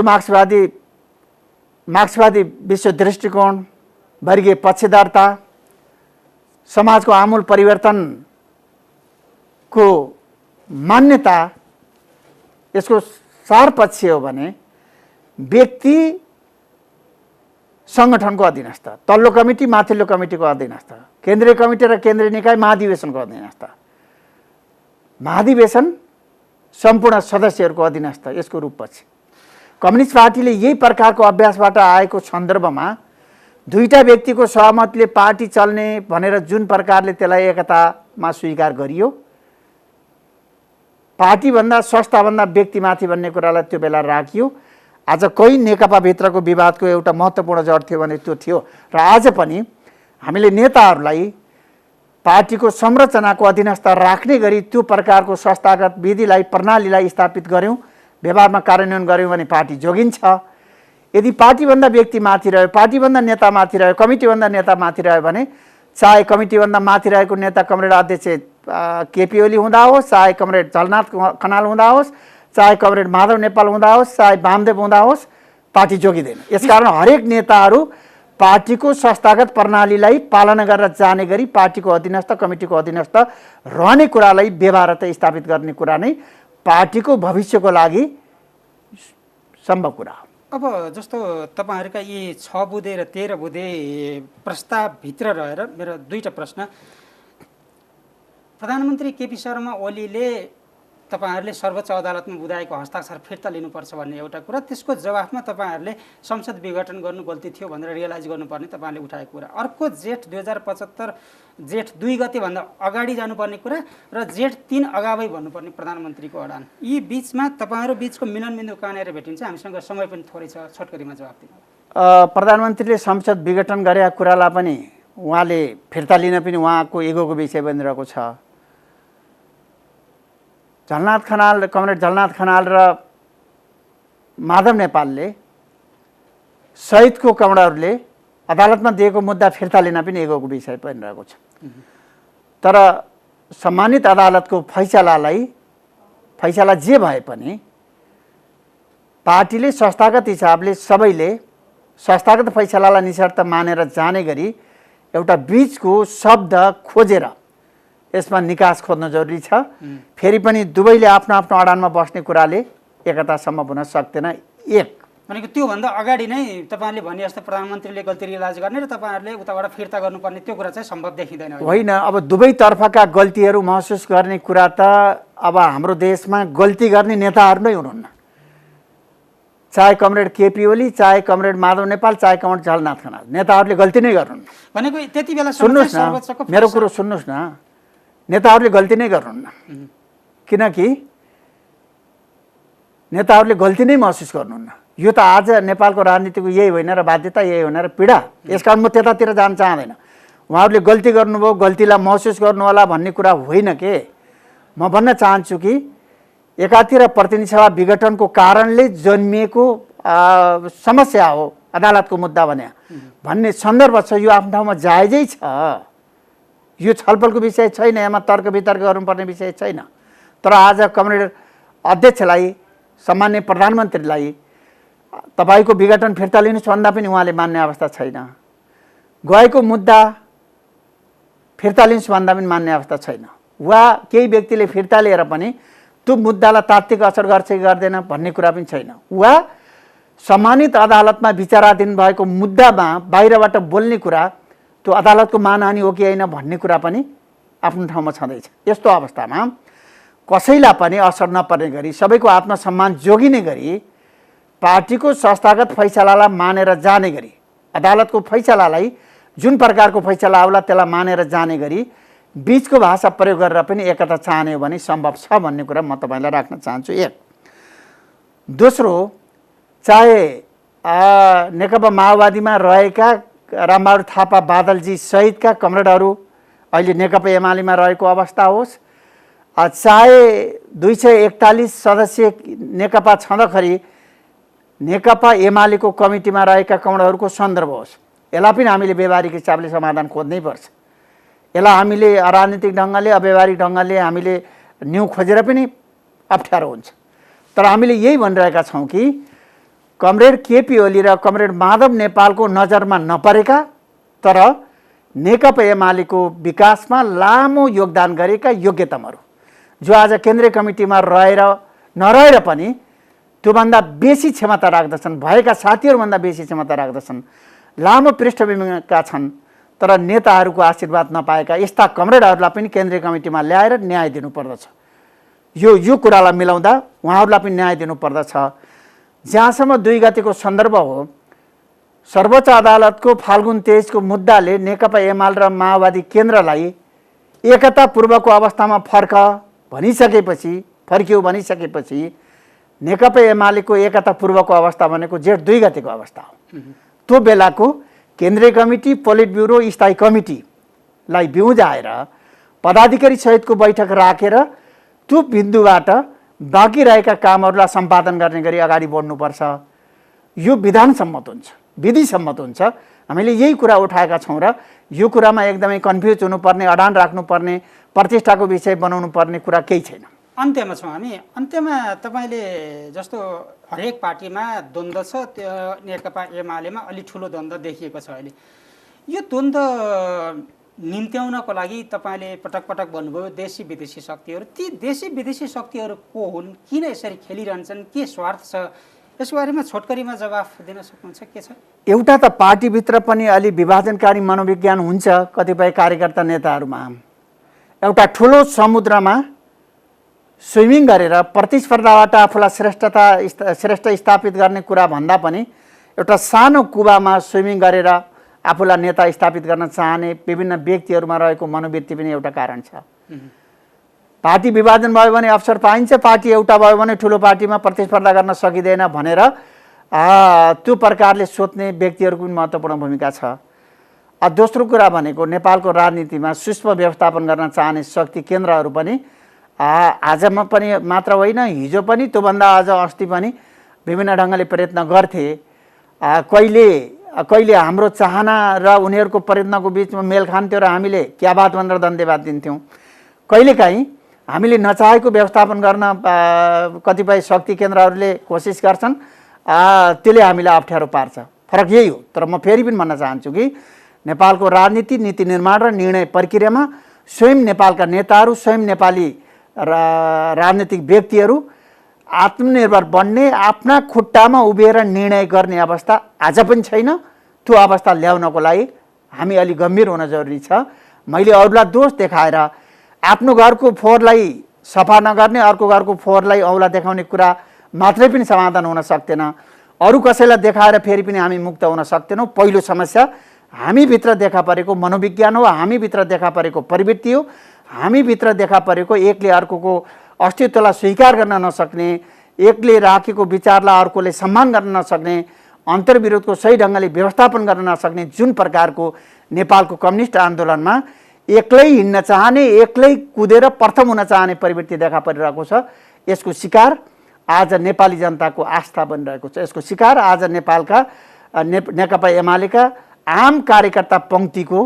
मार्क्सवादी विश्व दृष्टिकोण, वर्गीय पक्षधरता, समाजको आमूल परिवर्तनको मान्यता, यसको सार पक्ष हो भने व्यक्ति सङ्गठनको अधीनस्थ, तल्लो कमिटी माथिल्लो कमिटीको अधीनस्थ, केन्द्रीय कमिटी र केन्द्रीय निकाय महाधिवेशनको अधीनस्थ, महाधिवेशन सम्पूर्ण सदस्यहरूको अधीनस्थ, यसको रूपपछि कम्युनिस्ट पार्टीले यही प्रकारको अभ्यासबाट आएको सन्दर्भमा दुईटा व्यक्तिको सहमतले पार्टी चल्ने भनेर जुन प्रकारले त्यसलाई एकतामा स्वीकार गरियो, पार्टीभन्दा संस्थाभन्दा व्यक्तिमाथि भन्ने कुरालाई त्यो बेला राखियो। आज कोही नेकपाभित्रको विवादको एउटा महत्त्वपूर्ण जड थियो भने त्यो थियो। र आज पनि हामीले नेताहरूलाई पार्टीको संरचनाको अधीनस्थ राख्ने गरी त्यो प्रकारको संस्थागत विधिलाई, प्रणालीलाई स्थापित गऱ्यौँ, व्यवहारमा कार्यान्वयन गऱ्यौँ भने पार्टी जोगिन्छ। यदि पार्टीभन्दा व्यक्ति माथि रह्यो, पार्टीभन्दा नेता माथि रह्यो, कमिटीभन्दा नेता माथि रह्यो भने चाहे कमिटीभन्दा माथि रहेको नेता कमरेड अध्यक्ष केपी ओली हुँदा होस्, चाहे कमरेड झलनाथ खनाल हुँदा होस्, चाहे कमरेड माधव नेपाल हुँदा होस्, चाहे वामदेव हुँदा होस्, पार्टी जोगिँदैन। यसकारण हरेक नेताहरू पार्टीको संस्थागत प्रणालीलाई पालना गरेर जाने गरी पार्टीको अधीनस्थ, कमिटीको अधीनस्थ रहने कुरालाई व्यवहारता स्थापित गर्ने कुरा नै पार्टीको भविष्यको लागि सम्भव कुरा हो। अब जस्तो तपाईँहरूका यी 6 बुँदे र 13 बुँदे प्रस्तावभित्र रहेर मेरो दुईटा प्रश्न। प्रधानमन्त्री केपी शर्मा ओलीले तपाईँहरूले सर्वोच्च अदालतमा बुझाएको हस्ताक्षर फिर्ता लिनुपर्छ भन्ने एउटा कुरा, त्यसको जवाफमा तपाईँहरूले संसद विघटन गर्नु गल्ती थियो भनेर रियलाइज गर्नुपर्ने तपाईँहरूले उठाएको कुरा। अर्को जेठ 2075 जेठ 2 गतेभन्दा अगाडि जानुपर्ने कुरा र जेठ 3 अगावै भन्नुपर्ने प्रधानमन्त्रीको अडान। यी बिचमा तपाईँहरू बिचको मिलनबिन्दु कहाँनिर भेटिन्छ? हामीसँग समय पनि थोरै छ, छोटकरीमा जवाफ दिनु। प्रधानमन्त्रीले संसद विघटन गरेका कुरालाई पनि उहाँले फिर्ता लिन पनि उहाँको इगोको विषय बनिरहेको छ। झलनाथ खनाल, कमरेड झलनाथ खनाल र माधव नेपालले सहितको कमरेडहरूले अदालतमा दिएको मुद्दा फिर्ता लिन पनि इगोको विषय बनिरहेको छ। तर सम्मानित अदालतको फैसला जे भए पनि पार्टीले संस्थागत हिसाबले सबैले संस्थागत फैसलालाई निशर्त मानेर जाने गरी एउटा बीचको शब्द खोजेर यसमा निकास खोज्न जरुरी छ। फेरि पनि दुवैले आफ्नो आफ्नो अडानमा बस्ने कुराले एकता सम्भव हुन सक्दैन। एक भनेको त्योभन्दा अगाडि नै तपाईँले भने जस्तो प्रधानमन्त्रीले गल्ती रियलाइज गर्ने र तपाईँहरूले उताबाट फिर्ता गर्नुपर्ने त्यो कुरा चाहिँ सम्भव देखिँदैन होइन। अब दुवैतर्फका गल्तीहरू महसुस गर्ने कुरा त अब हाम्रो देशमा गल्ती गर्ने नेताहरू नै हुनुहुन्न, चाहे कमरेड केपी ओली, चाहे कमरेड माधव नेपाल, चाहे कमरेड झलनाथ खनाल, नेताहरूले गल्ती नै गर्नुहुन्न। भनेको त्यति बेला सुन्नुहोस् न, मेरो कुरो सुन्नुहोस् न, नेताहरूले गल्ती नै गर्नुहुन्न, किनकि नेताहरूले गल्ती नै महसुस गर्नुहुन्न। यो त आज नेपालको राजनीतिको यही होइन र बाध्यता, यही होइन र पीडा। यसकारण म त्यतातिर जान चाहँदैन। उहाँहरूले गल्ती गर्नुभयो, गल्तीलाई महसुस गर्नु होला भन्ने कुरा होइन के। म भन्न चाहन्छु कि एकातिर प्रतिनिधि सभा विघटनको कारणले जन्मिएको समस्या हो अदालतको मुद्दा भन्ने सन्दर्भ छ। यो आफ्नो ठाउँमा जायजै छ, यो छलफलको विषय छैन, यसमा तर्क वितर्क गर्नुपर्ने विषय छैन। तर आज कमरेड अध्यक्षलाई, सम्मान्य प्रधानमन्त्रीलाई तपाईको विघटन फिर्ता लिनुहोस् भन्दा पनि उहाँले मान्ने अवस्था छैन, गएको मुद्दा फिर्ता लिनुहोस् भन्दा पनि मान्ने अवस्था छैन। वा केही व्यक्तिले फिर्ता लिएर पनि त्यो मुद्दालाई तात्विक असर गर्छ कि गर्दैन भन्ने कुरा पनि छैन। वा सम्मानित अदालतमा विचाराधीन भएको मुद्दामा बाहिरबाट बोल्ने कुरा त्यो अदालतको मानहानि हो कि होइन भन्ने कुरा पनि आफ्नो ठाउँमा छँदैछ। यस्तो अवस्थामा कसैलाई पनि असर नपर्ने गरी सबैको आत्मसम्मान जोगिने गरी पार्टीको संस्थागत फैसलालाई मानेर जाने गरी अदालतको फैसलालाई जुन प्रकारको फैसला आउला त्यसलाई मानेर जाने गरी बीचको भाषा प्रयोग गरेर पनि एकता चाहने हो भने सम्भव छ भन्ने कुरा म तपाईँलाई राख्न चाहन्छु। एक दोस्रो, चाहे नेकपा माओवादीमा रहेका रामबहादुर थापा बादलजी सहितका कमरेडहरू अहिले नेकपा एमालेमा रहेको अवस्था होस्, चाहे 241 सदस्य नेकपा छँदाखेरि नेकपा एमालेको कमिटीमा रहेका कमरेडहरूको सन्दर्भ होस्, यसलाई पनि हामीले व्यवहारिक हिसाबले समाधान खोज्नै पर्छ। यसलाई हामीले अराजनीतिक ढङ्गले अव्यवहारिक ढङ्गले हामीले न्यु खोजेर पनि अप्ठ्यारो हुन्छ। तर हामीले यही भनिरहेका छौँ कि कमरेड केपी ओली र कमरेड माधव नेपालको नजरमा नपरेका तर नेकपा एमालेको विकासमा लामो योगदान गरेका योग्यतमहरू जो आज केन्द्रीय कमिटीमा रहेर नरहेर पनि त्योभन्दा बेसी क्षमता राख्दछन्, भएका साथीहरूभन्दा बेसी क्षमता राख्दछन्, लामो पृष्ठभूमिका छन्, तर नेताहरूको आशीर्वाद नपाएका यस्ता कमरेडहरूलाई पनि केन्द्रीय कमिटीमा ल्याएर न्याय दिनुपर्दछ। यो कुरालाई मिलाउँदा उहाँहरूलाई पनि न्याय दिनुपर्दछ। जहाँसम्म 2 गतेको सन्दर्भ हो, सर्वोच्च अदालतको फाल्गुन 23 को मुद्दाले नेकपा एमाले र माओवादी केन्द्रलाई एकतापूर्वकको अवस्थामा फर्कियो भनिसकेपछि नेकपा एमालेको एकतापूर्वकको अवस्था भनेको जेठ 2 गतेको अवस्था हो। त्यो बेलाको केन्द्रीय कमिटी, पोलिट ब्युरो, स्थायी कमिटीलाई बिउजाएर पदाधिकारी सहितको बैठक राखेर त्यो बिन्दुबाट बाँकी रहेका कामहरूलाई सम्पादन गर्ने गरी अगाडि बढ्नुपर्छ। यो विधानसम्मत हुन्छ, विधिसम्मत हुन्छ। हामीले यही कुरा उठाएका छौँ र यो कुरामा एकदमै कन्फ्युज हुनुपर्ने, अडान राख्नुपर्ने, प्रतिष्ठाको विषय बनाउनु पर्ने कुरा केही छैन। अन्त्यमा छौँ हामी। अन्त्यमा तपाईँले जस्तो हरेक पार्टीमा द्वन्द्व छ, त्यो नेकपा एमालेमा अलि ठुलो द्वन्द्व देखिएको छ अहिले। यो द्वन्द्व निम्त्याउनको लागि तपाईँले पटक पटक भन्नुभयो देशी विदेशी शक्तिहरू। ती देशी विदेशी शक्तिहरू को हुन्, किन यसरी खेलिरहन्छन्, के स्वार्थ छ, यसको बारेमा छोटकरीमा जवाफ दिन सक्नुहुन्छ? के छ? एउटा त पार्टीभित्र पनि अलि विभाजनकारी मनोविज्ञान हुन्छ कतिपय कार्यकर्ता नेताहरूमा। एउटा ठुलो समुद्रमा स्विमिङ गरेर प्रतिस्पर्धाबाट आफूलाई श्रेष्ठ स्थापित गर्ने कुरा भन्दा पनि एउटा सानो कुवामा स्विमिङ गरेर आफूलाई नेता स्थापित गर्न चाहने विभिन्न व्यक्तिहरूमा रहेको मनोवृत्ति पनि एउटा कारण छ। पार्टी विभाजन भयो भने अवसर पाइन्छ, पार्टी एउटा भयो भने ठुलो पार्टीमा प्रतिस्पर्धा गर्न सकिँदैन भनेर त्यो प्रकारले सोच्ने व्यक्तिहरूको पनि महत्त्वपूर्ण भूमिका छ। दोस्रो कुरा भनेको नेपालको राजनीतिमा सुष्म व्यवस्थापन गर्न चाहने शक्ति केन्द्रहरू पनि आजमा पनि मात्र होइन, हिजो पनि, त्योभन्दा अझ अस्ति पनि विभिन्न ढङ्गले प्रयत्न गर्थे। कहिले हाम्रो चाहना र उनीहरूको प्रयत्नको बिचमा मेल खान्थ्यो र हामीले क्या बात भनेर धन्यवाद दिन्थ्यौँ। कहिलेकाहीँ हामीले नचाहेको व्यवस्थापन गर्न कतिपय शक्ति केन्द्रहरूले कोसिस गर्छन्, त्यसले हामीलाई अप्ठ्यारो पार्छ। फरक यही हो। तर म फेरि पनि भन्न चाहन्छु कि नेपालको राजनीति, नीति निर्माण र निर्णय प्रक्रियामा स्वयं नेपालका नेताहरू, स्वयं नेपाली राजनीतिक व्यक्तिहरू आत्मनिर्भर बन्ने, आफ्ना खुट्टामा उभिएर निर्णय गर्ने अवस्था आज पनि छैन। त्यो अवस्था ल्याउनको लागि हामी अलि गम्भीर हुन जरुरी छ। मैले अरूलाई दोष देखाएर आफ्नो घरको फोहोरलाई सफा नगर्ने, अर्को घरको फोहोरलाई औँला देखाउने कुरा मात्रै पनि समाधान हुन सक्दैन। अरू कसैलाई देखाएर फेरि पनि हामी मुक्त हुन सक्दैनौँ। पहिलो समस्या हामीभित्र देखा परेको मनोविज्ञान हो, हामीभित्र देखा परेको प्रवृत्ति हो, हामीभित्र देखा परेको एकले अर्कोको अस्तित्वलाई स्वीकार गर्न नसक्ने, एकले राखेको विचारलाई अर्कोले सम्मान गर्न नसक्ने, अन्तर्विरोधको सही ढङ्गले व्यवस्थापन गर्न नसक्ने जुन प्रकारको नेपालको कम्युनिस्ट आन्दोलनमा एक्लै हिँड्न चाहने, एक्लै कुदेर प्रथम हुन चाहने प्रवृत्ति देखा परिरहेको छ, यसको शिकार आज नेपाली जनताको आस्था बनिरहेको छ। यसको शिकार आज नेपालका नेकपा एमालेका आम कार्यकर्ता पङ्क्तिको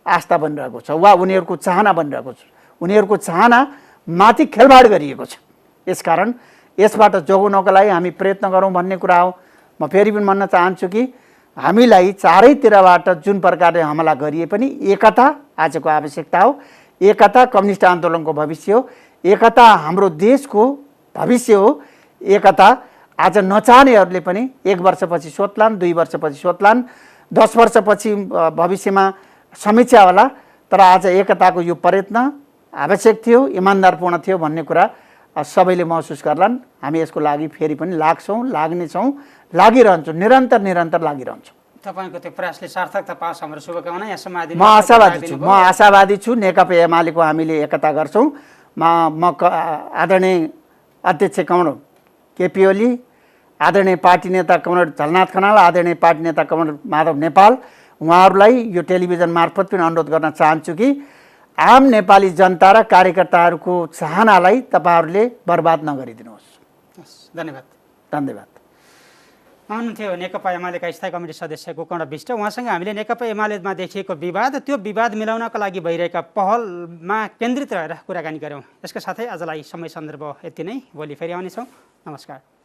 आस्था बनिरहेको छ वा उनीहरूको चाहना बनिरहेको छ। उनीहरूको चाहना माथि खेलबाड गरिएको छ। यसकारण यसबाट जोगाउनको लागि हामी प्रयत्न गरौँ भन्ने कुरा हो। म फेरि पनि भन्न चाहन्छु कि हामीलाई चारैतिरबाट जुन प्रकारले हमला गरिए पनि एकता आजको आवश्यकता हो। एकता कम्युनिस्ट आन्दोलनको भविष्य हो। एकता हाम्रो देशको भविष्य हो। एकता आज नचाहनेहरूले पनि 1 वर्षपछि सोध्लान्, 2 वर्षपछि सोध्लान्, 10 वर्षपछि भविष्यमा समीक्षा होला। तर आज एकताको यो प्रयत्न आवश्यक थियो, इमान्दारपूर्ण थियो भन्ने कुरा सबैले महसुस गर्लान्। हामी यसको लागि फेरि पनि लाग्छौँ, लाग्नेछौँ, लागिरहन्छौँ, निरन्तर लागिरहन्छौँ। तपाईँको त्यो प्रयासले सार्थकता पाओस् हाम्रो शुभकामना। यहाँसम्म म आशावादी छु। नेकपा एमालेको हामीले एकता गर्छौँ। म आदरणीय अध्यक्ष कमरेड केपी ओली, आदरणीय पार्टी नेता कमरेड झलनाथ खनाल, आदरणीय पार्टी नेता कमरेड माधव नेपाल, उहाँहरूलाई यो टेलिभिजन मार्फत पनि अनुरोध गर्न चाहन्छु कि आम नेपाली जनता र कार्यकर्ताहरूको चाहनालाई तपाईँहरूले बर्बाद नगरिदिनुहोस्। धन्यवाद। धन्यवाद। हुनुहुन्थ्यो नेकपा एमालेका स्थायी कमिटी सदस्य गोकर्ण विष्ट। उहाँसँग हामीले नेकपा एमालेमा देखिएको विवाद, त्यो विवाद मिलाउनका लागि भइरहेका पहलमा केन्द्रित रहेर कुराकानी गऱ्यौँ। यसका साथै आजलाई समय सन्दर्भ यति नै। भोलि फेरि आउनेछौँ। नमस्कार।